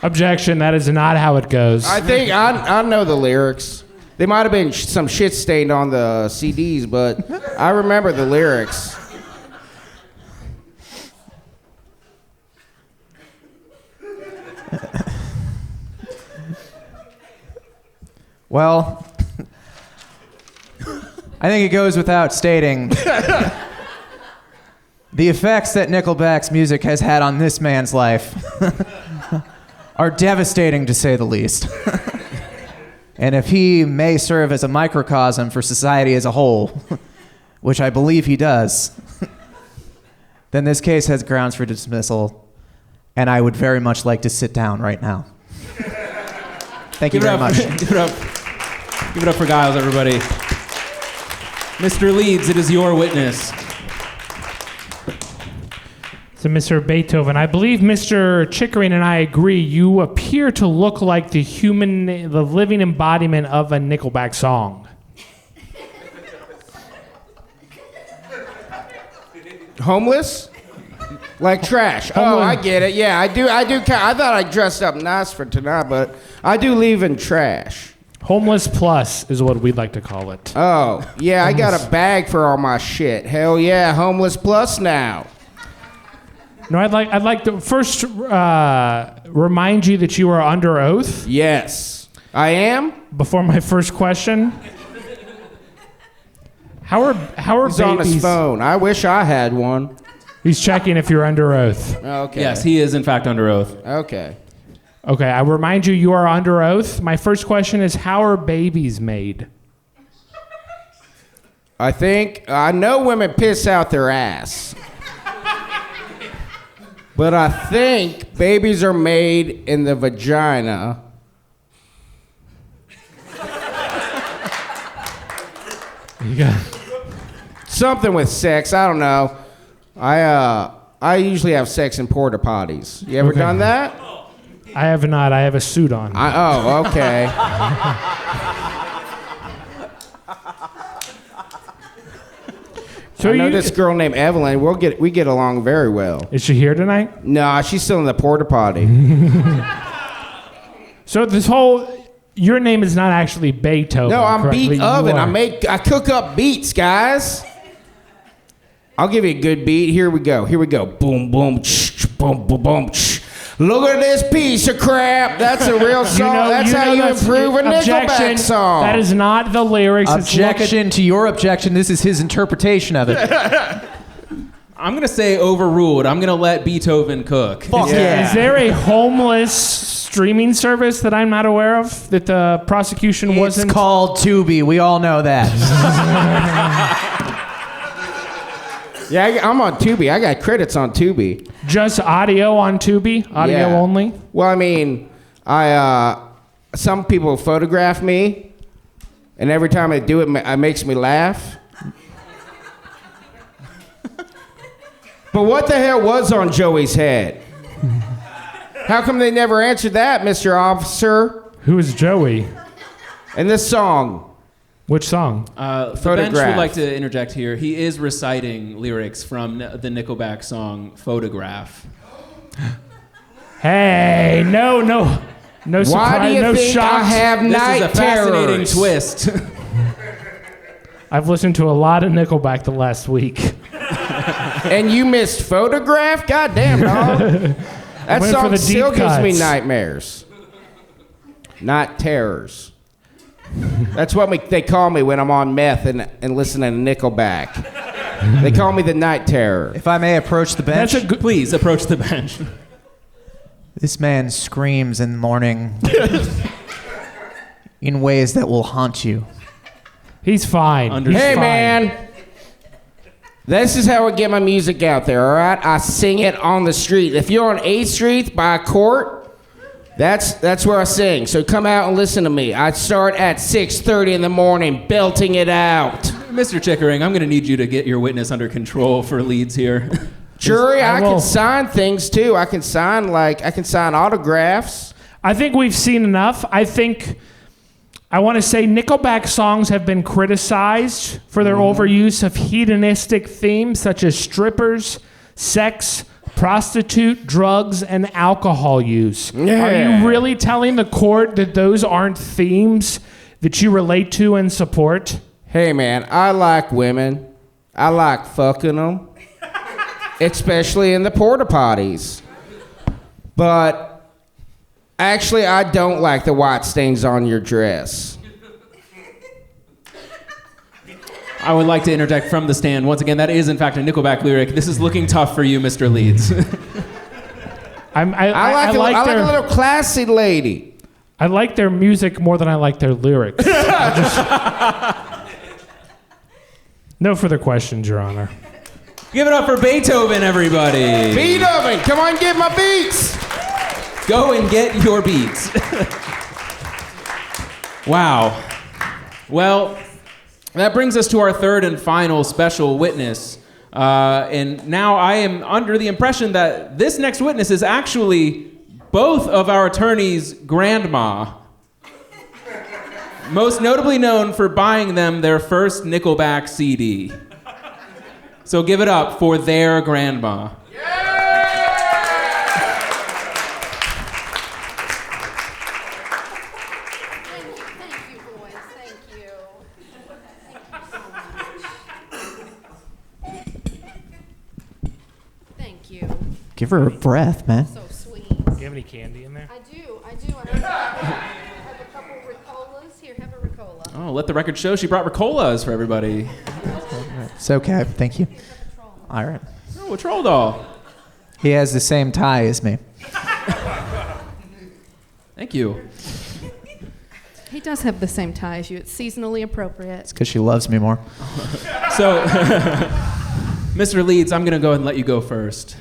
Objection, that is not how it goes. I think I know the lyrics. They might have been some shit stained on the CDs, but I remember the lyrics. well, I think it goes without stating the effects that Nickelback's music has had on this man's life are devastating, to say the least. And if he may serve as a microcosm for society as a whole, which I believe he does, then this case has grounds for dismissal, and I would very much like to sit down right now. Thank you very much. Give it up. Give it up for Giles, everybody. Mr. Leeds, it is your witness. So, Mr. Beethoven, I believe Mr. Chickering and I agree. You appear to look like the living embodiment of a Nickelback song. Homeless? Like trash. Oh, I get it. Yeah, I do. I thought I dressed up nice for tonight, but I do leave in trash. Homeless plus is what we'd like to call it. Oh, yeah, I got a bag for all my shit. Hell yeah, homeless plus now. No, I'd like to first remind you that you are under oath. Yes, I am. Before my first question, how are He's babies? on his phone. I wish I had one. He's checking if you're under oath. Okay. Yes, he is in fact under oath. Okay. Okay, I remind you, you are under oath. My first question is, how are babies made? I know women piss out their ass. But I think babies are made in the vagina. Something with sex, I don't know. I usually have sex in porta potties. You ever done that? I have not. I have a suit on. Oh, okay. So I know this girl named Evelyn. We get along very well. Is she here tonight? No, she's still in the porta potty. So this whole, your name is not actually Beethoven. No, I'm correctly? Beethoven. You are. I cook up beats, guys. I'll give you a good beat. Here we go. Boom, boom, boom, boom, boom. Look at this piece of crap. That's a real song. That's how you improve a Nickelback song. That is not the lyrics. Objection to your objection. This is his interpretation of it. I'm going to say overruled. I'm going to let Beethoven cook. Fuck yeah. Is there a homeless streaming service that I'm not aware of that the prosecution wasn't? It's called Tubi. We all know that. Yeah, I'm on Tubi. I got credits on Tubi. Just audio on Tubi? Audio Yeah. only? Well, I mean, some people photograph me, and every time I do it, it makes me laugh. But what the hell was on Joey's head? How come they never answered that, Mr. Officer? Who is Joey? And this song. Which song? The bench Photograph. would like to interject here. He is reciting lyrics from the Nickelback song Photograph. Hey, no surprise, Why do you no think shocks. I have This night is a fascinating terrors? twist. I've listened to a lot of Nickelback the last week. And you missed Photograph? God damn, dog. That went for song the still deep gives me cuts. nightmares. Not terrors. That's what they call me when I'm on meth and listening to Nickelback. They call me the night terror. If I may approach the bench. That's a good. Please approach the bench. This man screams in the morning in ways that will haunt you. He's fine. Hey, Fine. man. This is how I get my music out there, all right? I sing it on the street. If you're on 8th Street by a court, that's where I sing. So come out and listen to me. I start at 6:30 in the morning, belting it out. Mr. Chickering, I'm going to need you to get your witness under control for Leeds here. Jury, I will. can sign things too. I can sign autographs. I think we've seen enough. I want to say Nickelback songs have been criticized for their overuse of hedonistic themes such as strippers, sex, prostitute, drugs, and alcohol use. Yeah. Are you really telling the court that those aren't themes that you relate to and support? Hey, man, I like women. I like fucking them, especially in the porta potties. But actually, I don't like the white stains on your dress. I would like to interject from the stand. Once again, that is in fact a Nickelback lyric. This is looking tough for you, Mr. Leeds. I like a little classy lady. I like their music more than I like their lyrics. No further questions, Your Honor. Give it up for Beethoven, everybody. Beethoven, come on, get my beats. Go and get your beats. Wow. Well, that brings us to our third and final special witness. And now I am under the impression that this next witness is actually both of our attorneys' grandma. Most notably known for buying them their first Nickelback CD. So give it up for their grandma. Thank you, boys. Thank you. Thank you. Give her a breath, man. So sweet. Do you have any candy in there? I do. I have a couple Ricolas. Here, have a Ricola. Oh, let the record show she brought Ricolas for everybody. It's okay. Thank you. All right. Oh, a troll doll. He has the same tie as me. Thank you. He does have the same tie as you. It's seasonally appropriate. It's because she loves me more. So, Mr. Leeds, I'm going to go ahead and let you go first.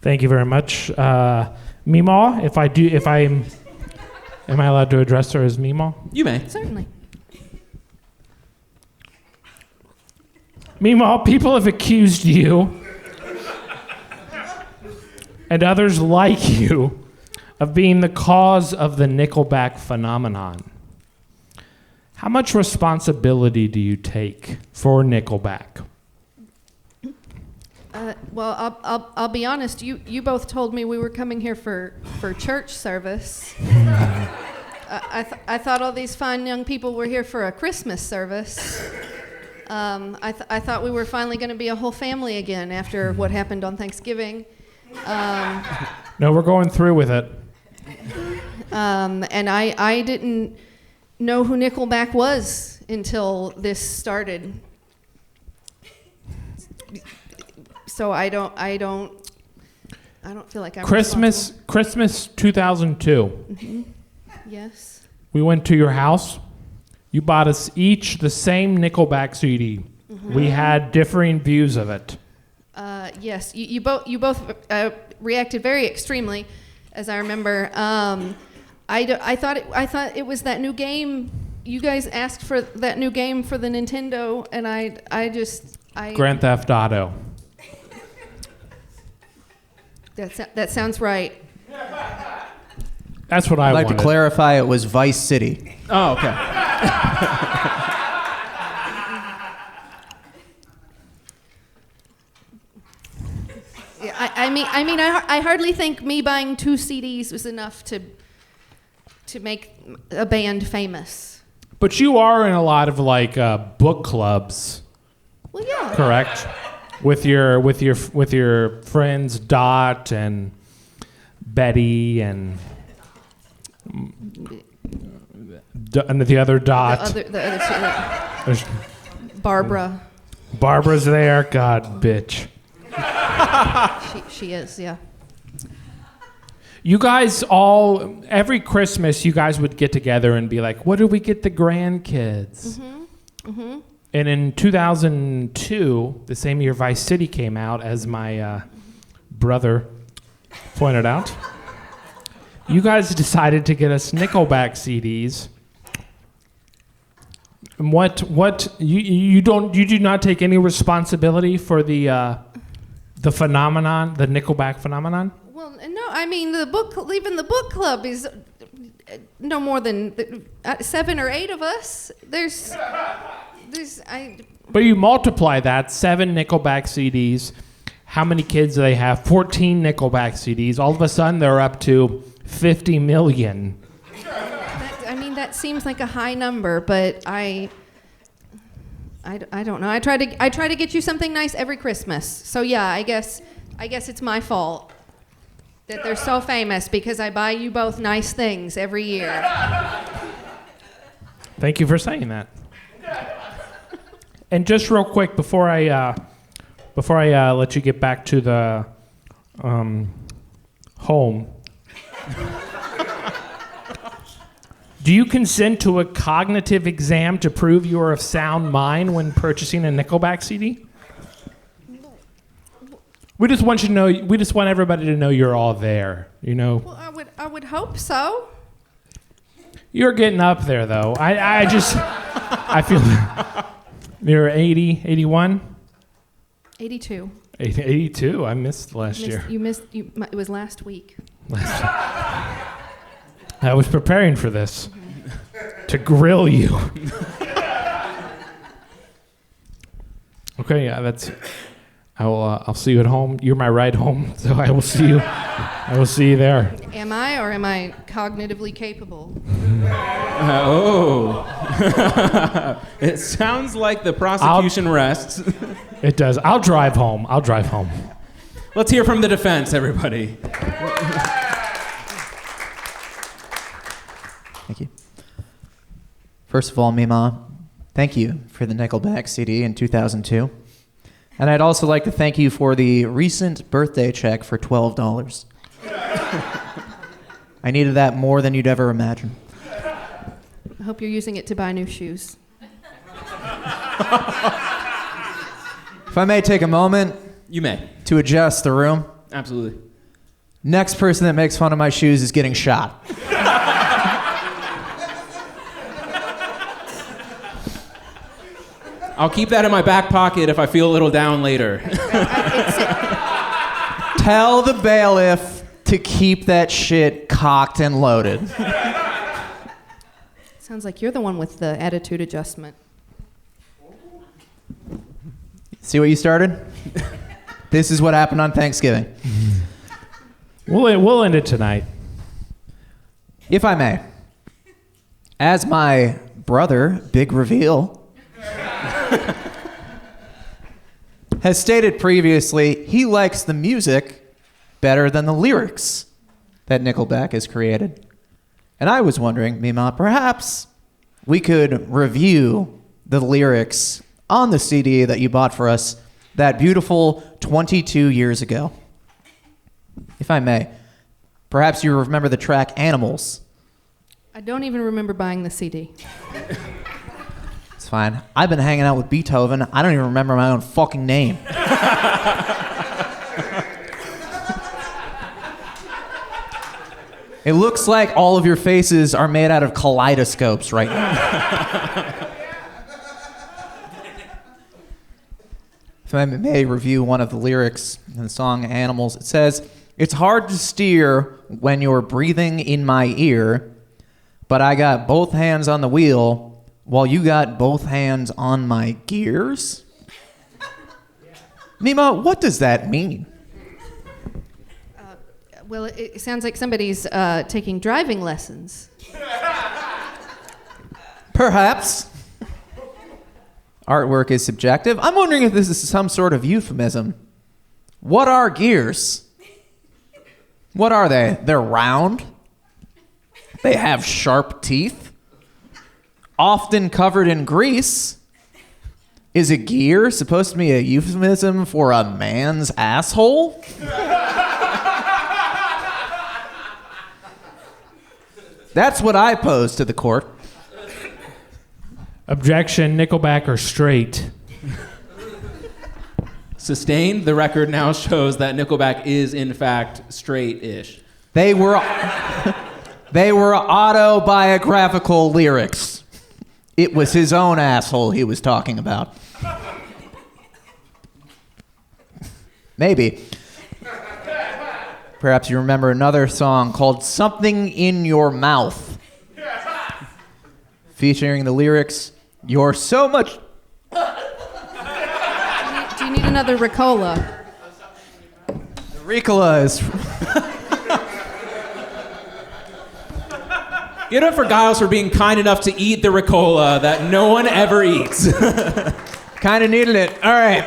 Thank you very much. Meemaw, am I allowed to address her as Meemaw? You may. Certainly. Meemaw, people have accused you and others like you of being the cause of the Nickelback phenomenon. How much responsibility do you take for Nickelback? Well, I'll be honest. You both told me we were coming here for church service. I thought all these fine young people were here for a Christmas service. I thought we were finally going to be a whole family again after what happened on Thanksgiving. No, we're going through with it. And I didn't know who Nickelback was until this started. So I don't feel like I'm Christmas 2002. Mm-hmm. Yes. We went to your house. You bought us each the same Nickelback CD. Mm-hmm. We had differing views of it. Yes. You both reacted very extremely, as I remember. I thought it was that new game. You guys asked for that new game for the Nintendo, and I Grand Theft Auto. That sounds right. That's what I I'd like wanted. to clarify it was Vice City. Oh, okay. Yeah, I hardly think me buying 2 CDs was enough to make a band famous. But you are in a lot of like book clubs. Well, yeah. Correct. With your friends Dot and Betty and the other Dot. The other two. Barbara. Barbara's there. God, bitch. She is, yeah. You guys every Christmas, you guys would get together and be like, what do we get the grandkids? Mm-hmm. Mm-hmm. And in 2002, the same year Vice City came out, as my brother pointed out, you guys decided to get us Nickelback CDs. And what you do not take any responsibility for the phenomenon, the Nickelback phenomenon? Well, no, I mean even the book club is no more than 7 or 8 of us. But you multiply that, 7 Nickelback CDs. How many kids do they have? 14 Nickelback CDs. All of a sudden, they're up to 50 million. That seems like a high number, but I don't know. I try to get you something nice every Christmas. So yeah, I guess it's my fault that they're so famous because I buy you both nice things every year. Thank you for saying that. And just real quick before I let you get back to the home. Do you consent to a cognitive exam to prove you are of sound mind when purchasing a Nickelback CD? We just want everybody to know you're all there, you know? Well, I would hope so. You're getting up there, though. I feel you're 80, 81? 82. 82? I missed last year. It was last week. I was preparing for this to grill you. Okay, yeah, I'll see you at home. You're my ride home, so I will see you. I will see you there. Am I, or am I cognitively capable? It sounds like the prosecution rests. It does. I'll drive home. Let's hear from the defense, everybody. Thank you. First of all, Mima, thank you for the Nickelback CD in 2002. And I'd also like to thank you for the recent birthday check for $12. I needed that more than you'd ever imagine. I hope you're using it to buy new shoes. If I may take a moment. You may. To adjust the room. Absolutely. Next person that makes fun of my shoes is getting shot. I'll keep that in my back pocket if I feel a little down later. Tell the bailiff to keep that shit cocked and loaded. Sounds like you're the one with the attitude adjustment. See what you started? This is what happened on Thanksgiving. We'll end it tonight. If I may, as my brother, Big Reveal, has stated previously, he likes the music better than the lyrics that Nickelback has created. And I was wondering, Mima, perhaps we could review the lyrics on the CD that you bought for us that beautiful 22 years ago. If I may, perhaps you remember the track Animals. I don't even remember buying the CD. It's fine. I've been hanging out with Beethoven. I don't even remember my own fucking name. It looks like all of your faces are made out of kaleidoscopes right now. If I may review one of the lyrics in the song Animals, it says, "It's hard to steer when you're breathing in my ear, but I got both hands on the wheel while you got both hands on my gears." Mima, what does that mean? Well, it sounds like somebody's taking driving lessons. Perhaps. Artwork is subjective. I'm wondering if this is some sort of euphemism. What are gears? What are they? They're round. They have sharp teeth. Often covered in grease. Is a gear supposed to be a euphemism for a man's asshole? That's what I pose to the court. Objection, Nickelback are straight. Sustained. The record now shows that Nickelback is, in fact, straight-ish. They were autobiographical lyrics. It was his own asshole he was talking about. Maybe. Perhaps you remember another song called Something in Your Mouth, featuring the lyrics, "You're so much..." Do you need another Ricola? Ricola is... Give it up for Giles for being kind enough to eat the Ricola that no one ever eats. Kind of needed it. All right.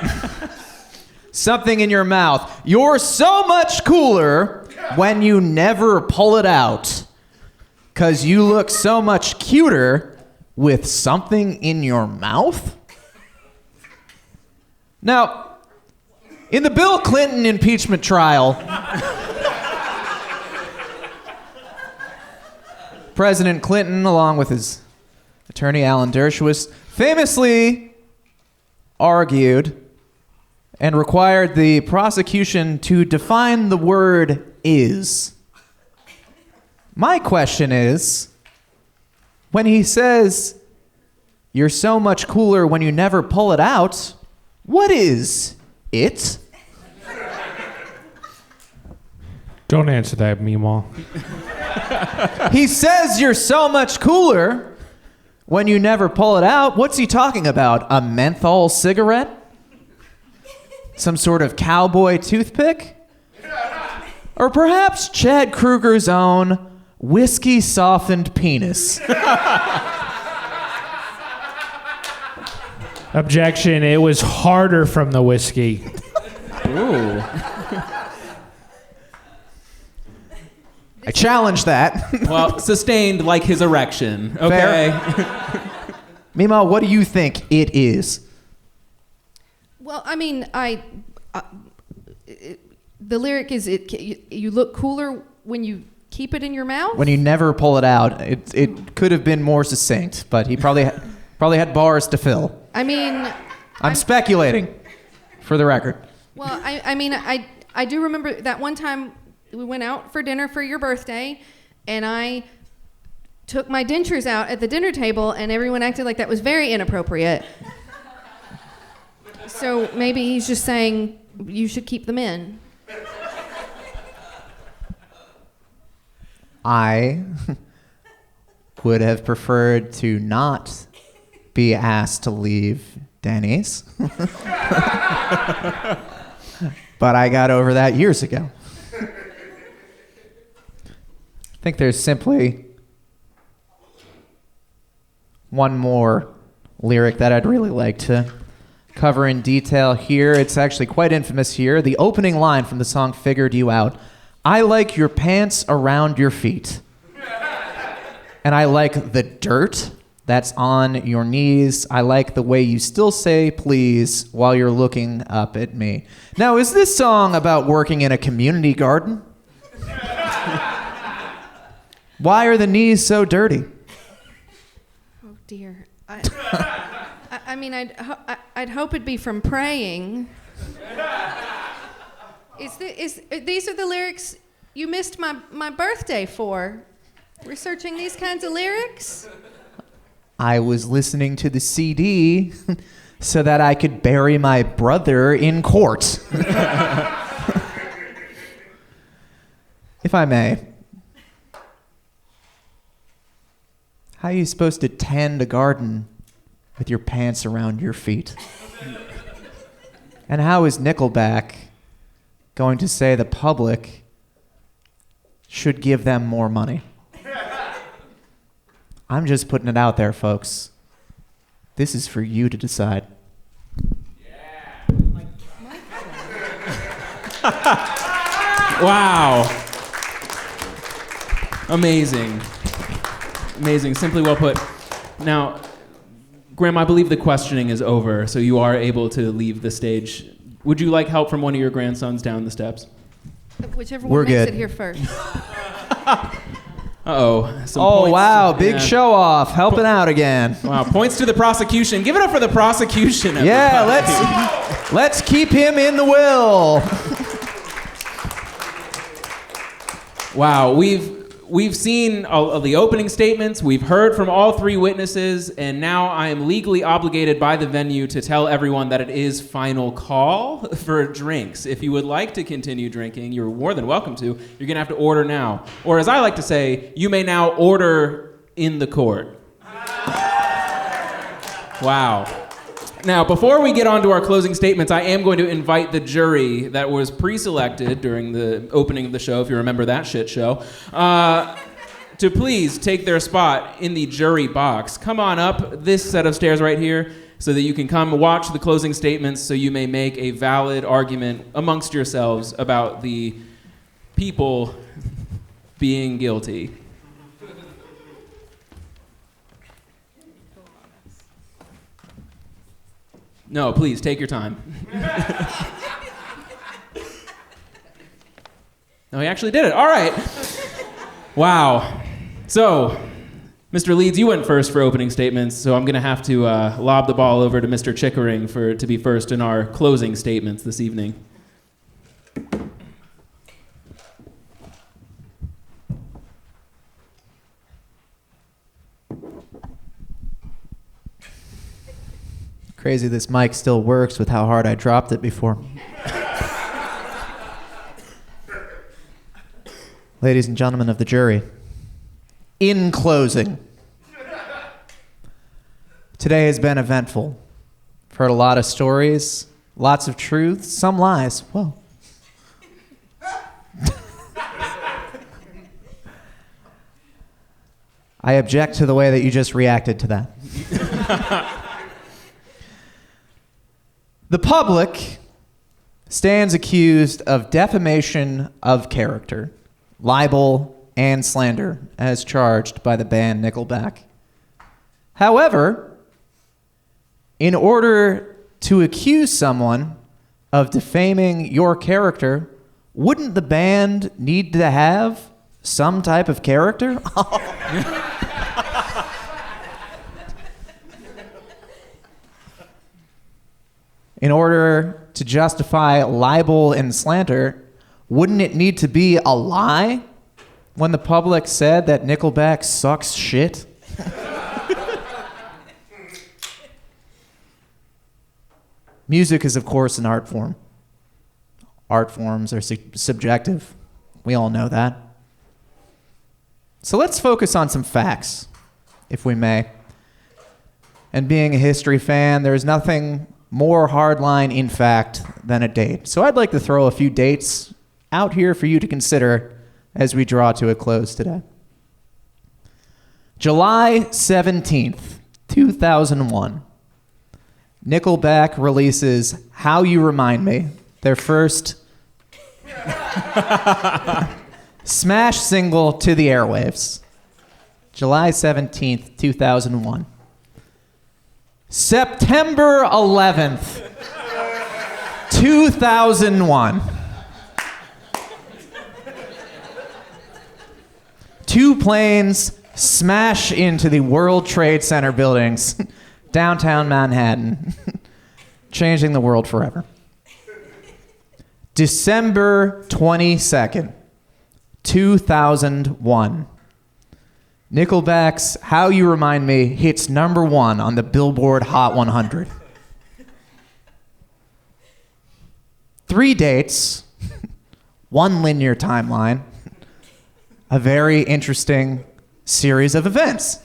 Something in your mouth. You're so much cooler when you never pull it out, 'cause you look so much cuter with something in your mouth. Now, in the Bill Clinton impeachment trial, President Clinton, along with his attorney Alan Dershowitz, famously argued and required the prosecution to define the word "is." My question is, when he says, "You're so much cooler when you never pull it out," what is it? Don't answer that, Meemaw. He says you're so much cooler when you never pull it out. What's he talking about? A menthol cigarette? Some sort of cowboy toothpick? Or perhaps Chad Kroeger's own whiskey-softened penis? Objection, it was harder from the whiskey. Ooh. I challenge that. Well, sustained like his erection. Okay. Mima, what do you think it is? Well, I mean, the lyric is, you look cooler when you keep it in your mouth? When you never pull it out. It could have been more succinct, but he probably had bars to fill. I mean... I'm speculating, for the record. Well, I do remember that one time we went out for dinner for your birthday, and I took my dentures out at the dinner table, and everyone acted like that was very inappropriate. So maybe he's just saying you should keep them in. I would have preferred to not be asked to leave Denny's. But I got over that years ago. I think there's simply one more lyric that I'd really like to cover in detail here. It's actually quite infamous here. The opening line from the song Figured You Out. I like your pants around your feet. And I like the dirt that's on your knees. I like the way you still say please while you're looking up at me. Now, is this song about working in a community garden? Why are the knees so dirty? Oh dear. I mean, I'd hope it'd be from praying. These are the lyrics you missed my birthday for? Researching these kinds of lyrics? I was listening to the CD so that I could bury my brother in court. If I may. How are you supposed to tend a garden with your pants around your feet? And how is Nickelback going to say the public should give them more money? I'm just putting it out there, folks. This is for you to decide. Wow. Amazing. Amazing. Simply well put. Now, Graham, I believe the questioning is over, so you are able to leave the stage. Would you like help from one of your grandsons down the steps? Whichever We're one makes good. it here first. Uh-oh. Oh, wow. Big Yeah. show off. Helping out again. Wow. Points to the prosecution. Give it up for the prosecution. Yeah, everybody. let's keep him in the will. Wow. We've seen all of the opening statements. We've heard from all three witnesses, and now I am legally obligated by the venue to tell everyone that it is final call for drinks. If you would like to continue drinking, you're more than welcome to. You're going to have to order now. Or as I like to say, you may now order in the court. Wow. Now, before we get on to our closing statements, I am going to invite the jury that was pre-selected during the opening of the show, if you remember that shit show, to please take their spot in the jury box. Come on up this set of stairs right here so that you can come watch the closing statements so you may make a valid argument amongst yourselves about the people being guilty. No, please, take your time. No, he actually did it. All right. Wow. So, Mr. Leeds, you went first for opening statements, so I'm going to have to lob the ball over to Mr. Chickering to be first in our closing statements this evening. Crazy this mic still works with how hard I dropped it before. Ladies and gentlemen of the jury, in closing, today has been eventful. I've heard a lot of stories, lots of truths, some lies. Whoa. I object to the way that you just reacted to that. The public stands accused of defamation of character, libel, and slander as charged by the band Nickelback. However, in order to accuse someone of defaming your character, wouldn't the band need to have some type of character? In order to justify libel and slander, wouldn't it need to be a lie when the public said that Nickelback sucks shit? Music is, of course, an art form. Art forms are subjective. We all know that. So let's focus on some facts, if we may. And being a history fan, there's nothing more hardline, in fact, than a date. So I'd like to throw a few dates out here for you to consider as we draw to a close today. July 17th, 2001. Nickelback releases How You Remind Me, their first smash single to the airwaves. July 17th, 2001. September 11th, 2001. 2 planes smash into the World Trade Center buildings, downtown Manhattan, changing the world forever. December 22nd, 2001. Nickelback's How You Remind Me hits number 1 on the Billboard Hot 100. 3 dates, 1 linear timeline, a very interesting series of events.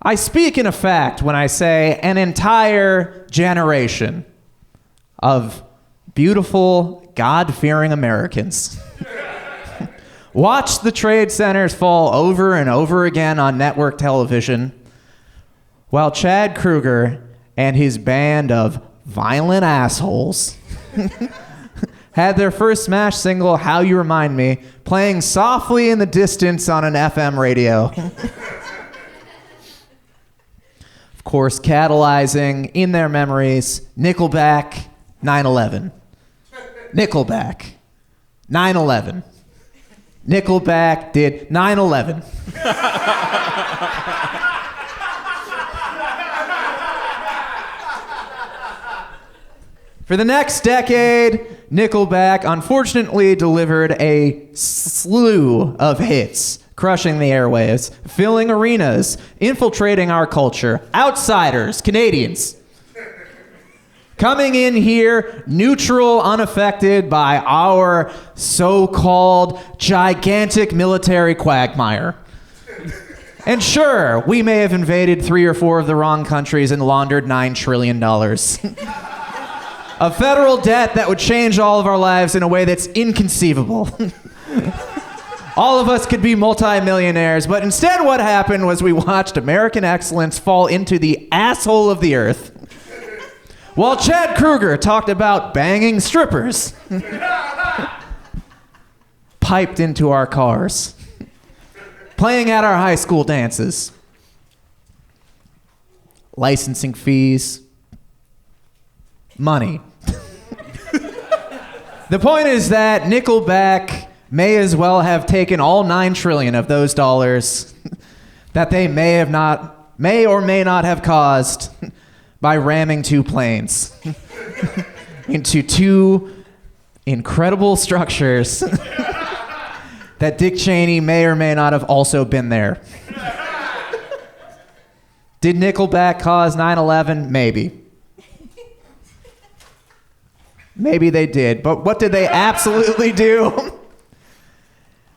I speak in a fact when I say an entire generation of beautiful, God-fearing Americans watched the trade centers fall over and over again on network television while Chad Kroeger and his band of violent assholes had their first smash single, How You Remind Me, playing softly in the distance on an FM radio. Of course, catalyzing in their memories, Nickelback, 9/11. Nickelback, 9/11. Nickelback did 9/11. For the next decade, Nickelback unfortunately delivered a slew of hits, crushing the airwaves, filling arenas, infiltrating our culture, outsiders, Canadians. Coming in here, neutral, unaffected by our so-called gigantic military quagmire. And sure, we may have invaded 3 or 4 of the wrong countries and laundered $9 trillion. A federal debt that would change all of our lives in a way that's inconceivable. All of us could be multimillionaires, but instead what happened was we watched American excellence fall into the asshole of the earth. While Chad Kroeger talked about banging strippers, piped into our cars, playing at our high school dances, licensing fees, money. The point is that Nickelback may as well have taken all 9 trillion of those dollars that they may or may not have caused by ramming 2 planes into 2 incredible structures that Dick Cheney may or may not have also been there. Did Nickelback cause 9/11? Maybe. Maybe they did, but what did they absolutely do?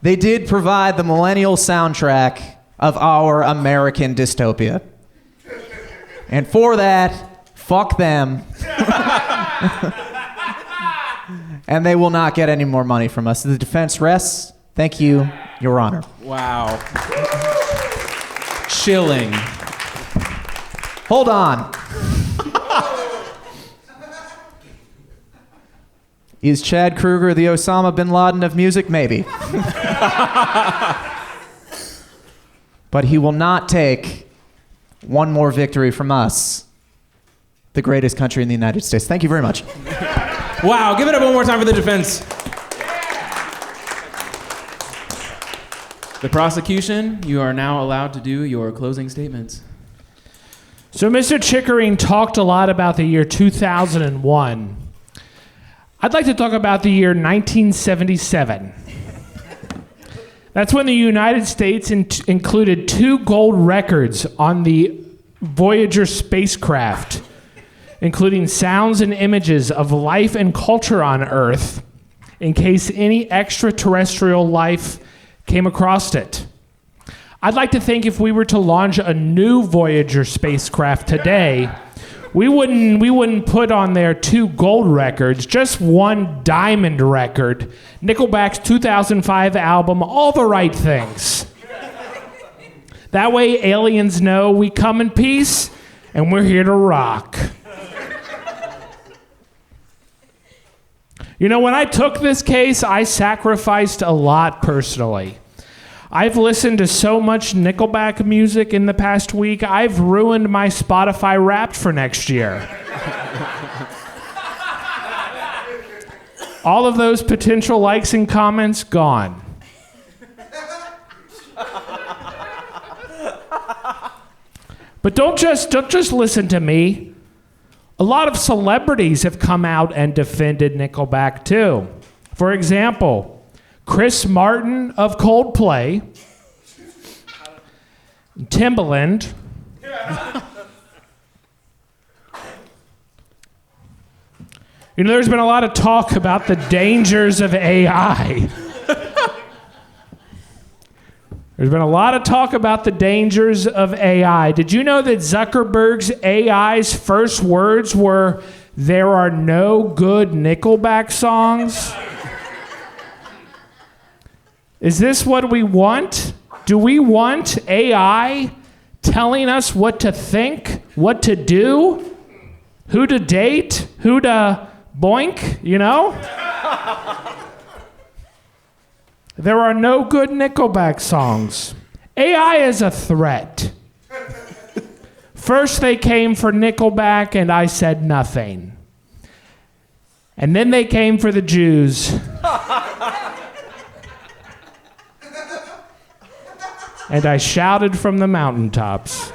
They did provide the millennial soundtrack of our American dystopia. And for that, fuck them. And they will not get any more money from us. The defense rests. Thank you, Your Honor. Wow. Chilling. Hold on. Is Chad Kroeger the Osama bin Laden of music? Maybe. But he will not take one more victory from us, the greatest country in the United States. Thank you very much. Wow, give it up one more time for the defense. The prosecution, you are now allowed to do your closing statements. So Mr. Chickering talked a lot about the year 2001. I'd like to talk about the year 1977. That's when the United States included 2 gold records on the Voyager spacecraft, including sounds and images of life and culture on Earth, in case any extraterrestrial life came across it. I'd like to think if we were to launch a new Voyager spacecraft today, we wouldn't put on there 2 gold records, just 1 diamond record. Nickelback's 2005 album, All the Right Things. That way aliens know we come in peace and we're here to rock. You know, when I took this case, I sacrificed a lot personally. I've listened to so much Nickelback music in the past week, I've ruined my Spotify Wrapped for next year. All of those potential likes and comments, gone. But don't just listen to me. A lot of celebrities have come out and defended Nickelback too. For example, Chris Martin of Coldplay, Timbaland, you know, there's been a lot of talk about the dangers of AI. There's been a lot of talk about the dangers of AI. Did you know that Zuckerberg's AI's first words were, "There are no good Nickelback songs"? Is this what we want? Do we want AI telling us what to think, what to do, who to date, who to boink, you know? There are no good Nickelback songs. AI is a threat. First they came for Nickelback and I said nothing. And then they came for the Jews. And I shouted from the mountaintops.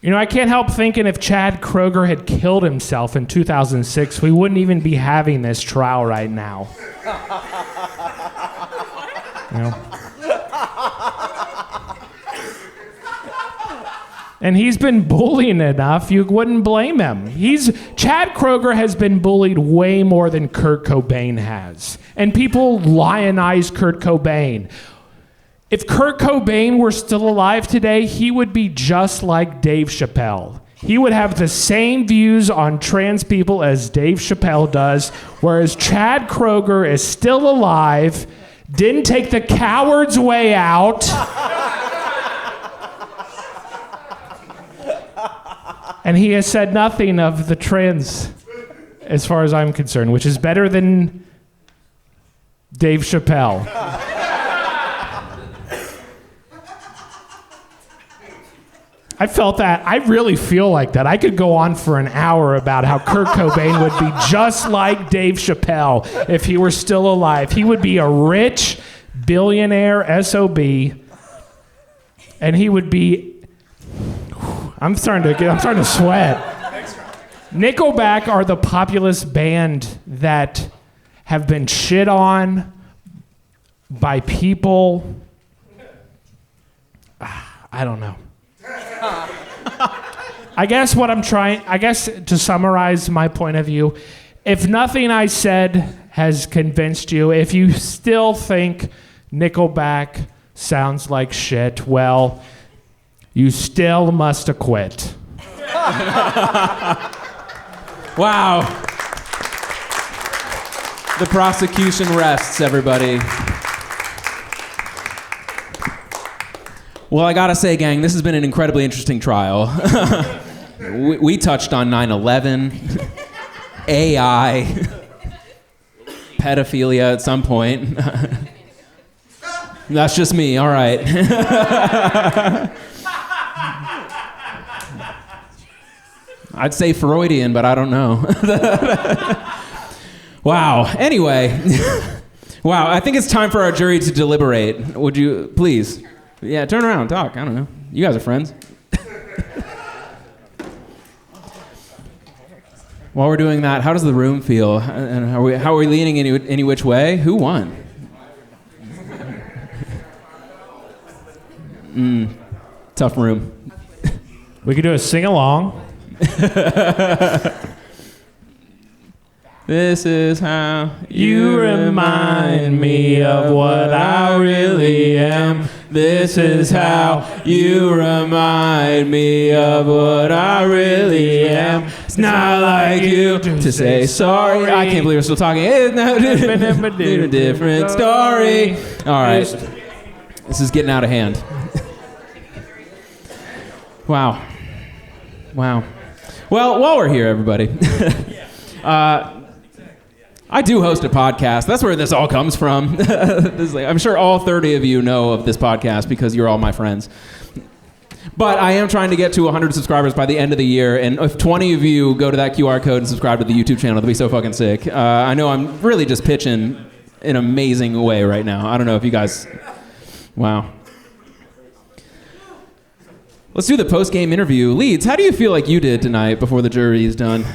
You know, I can't help thinking if Chad Kroeger had killed himself in 2006, we wouldn't even be having this trial right now. You know? And he's been bullying enough, you wouldn't blame him. Chad Kroeger has been bullied way more than Kurt Cobain has. And people lionize Kurt Cobain. If Kurt Cobain were still alive today, he would be just like Dave Chappelle. He would have the same views on trans people as Dave Chappelle does, whereas Chad Kroeger is still alive, didn't take the coward's way out, and he has said nothing of the trans, as far as I'm concerned, which is better than Dave Chappelle. I felt that. I really feel like that. I could go on for an hour about how Kurt Cobain would be just like Dave Chappelle if he were still alive. He would be a rich billionaire SOB, and he would be. I'm starting to sweat. Nickelback are the populist band that have been shit on by people. I don't know. I guess to summarize my point of view, if nothing I said has convinced you, if you still think Nickelback sounds like shit, well, you still must acquit. Wow. The prosecution rests, everybody. Well, I gotta say, gang, this has been an incredibly interesting trial. we touched on 9/11, AI, pedophilia at some point. That's just me, all right. I'd say Freudian, but I don't know. Wow. Anyway. Wow, I think it's time for our jury to deliberate. Would you, please? Yeah, turn around, talk. I don't know. You guys are friends. While we're doing that, how does the room feel? And how are we leaning any which way? Who won? Tough room. We could do a sing-along. This is how you remind me of what I really am. This is how you remind me of what I really am. It's not like you to say sorry. I can't believe we're still talking. It's not a different story. All right. This is getting out of hand. Wow. Well, while we're here, everybody. I do host a podcast. That's where this all comes from. I'm sure all 30 of you know of this podcast because you're all my friends. But I am trying to get to 100 subscribers by the end of the year, and if 20 of you go to that QR code and subscribe to the YouTube channel, that'd be so fucking sick. I know I'm really just pitching in an amazing way right now. I don't know if you guys... Wow. Let's do the post-game interview. Leeds, how do you feel like you did tonight before the jury is done?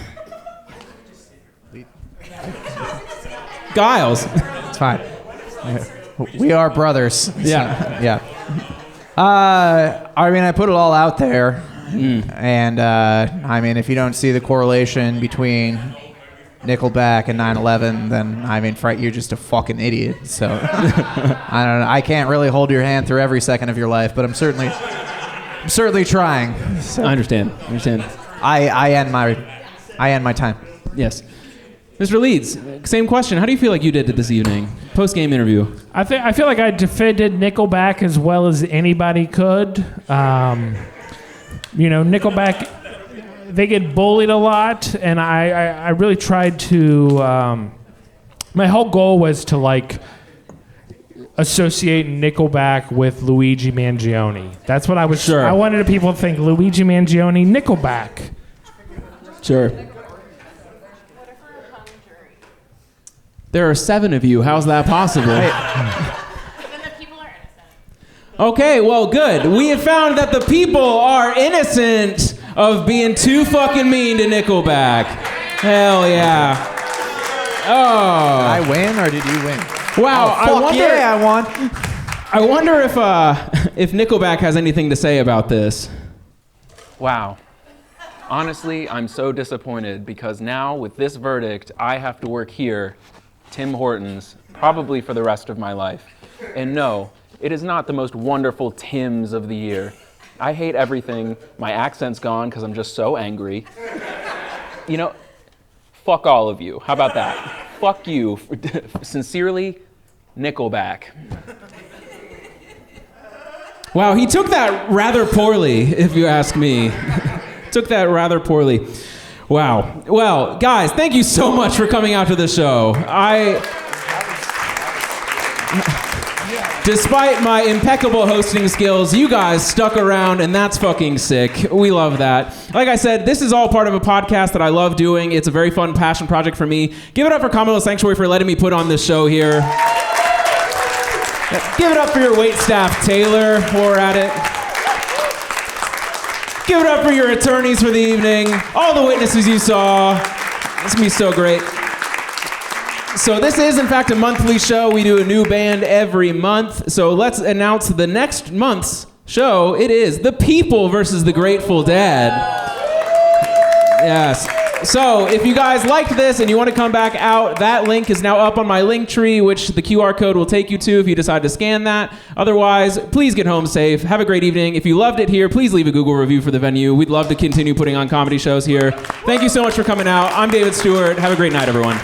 Giles. It's fine. We are brothers. Yeah. Yeah. I mean, I put it all out there. And, I mean, if you don't see the correlation between Nickelback and 9/11, then, I mean, you're just a fucking idiot. So, I don't know. I can't really hold your hand through every second of your life, but I'm certainly trying. So I understand. I end my time. Yes. Mr. Leeds, same question. How do you feel like you did this evening? Post-game interview. I feel like I defended Nickelback as well as anybody could. Nickelback, they get bullied a lot, and I really tried to... my whole goal was to, associate Nickelback with Luigi Mangione. That's what I was... Sure. I wanted people to think Luigi Mangione, Nickelback. Sure. There are 7 of you. How's that possible? Okay, well, good. We have found that the people are innocent of being too fucking mean to Nickelback. Hell yeah. Oh. Did I win or did you win? Wow. Oh, fuck I won. I wonder if Nickelback has anything to say about this. Wow. Honestly, I'm so disappointed because now with this verdict, I have to work here, Tim Hortons, probably for the rest of my life. And no, it is not the most wonderful Tims of the year. I hate everything. My accent's gone because I'm just so angry. Fuck all of you. How about that? Fuck you. Sincerely, Nickelback. Wow, he took that rather poorly, if you ask me. Took that rather poorly. Wow. Well, guys, thank you so much for coming out to the show. Despite my impeccable hosting skills, you guys stuck around, and that's fucking sick. We love that. Like I said, this is all part of a podcast that I love doing. It's a very fun passion project for me. Give it up for Commonwealth Sanctuary for letting me put on this show here. Give it up for your waitstaff, Taylor, while we're at it. Give it up for your attorneys for the evening, all the witnesses you saw. It's gonna be so great. So this is, in fact, a monthly show. We do a new band every month. So let's announce the next month's show. It is The People versus the Grateful Dead. Yes. So if you guys liked this and you want to come back out, that link is now up on my link tree, which the QR code will take you to if you decide to scan that. Otherwise, please get home safe. Have a great evening. If you loved it here, please leave a Google review for the venue. We'd love to continue putting on comedy shows here. Thank you so much for coming out. I'm David Stewart. Have a great night, everyone.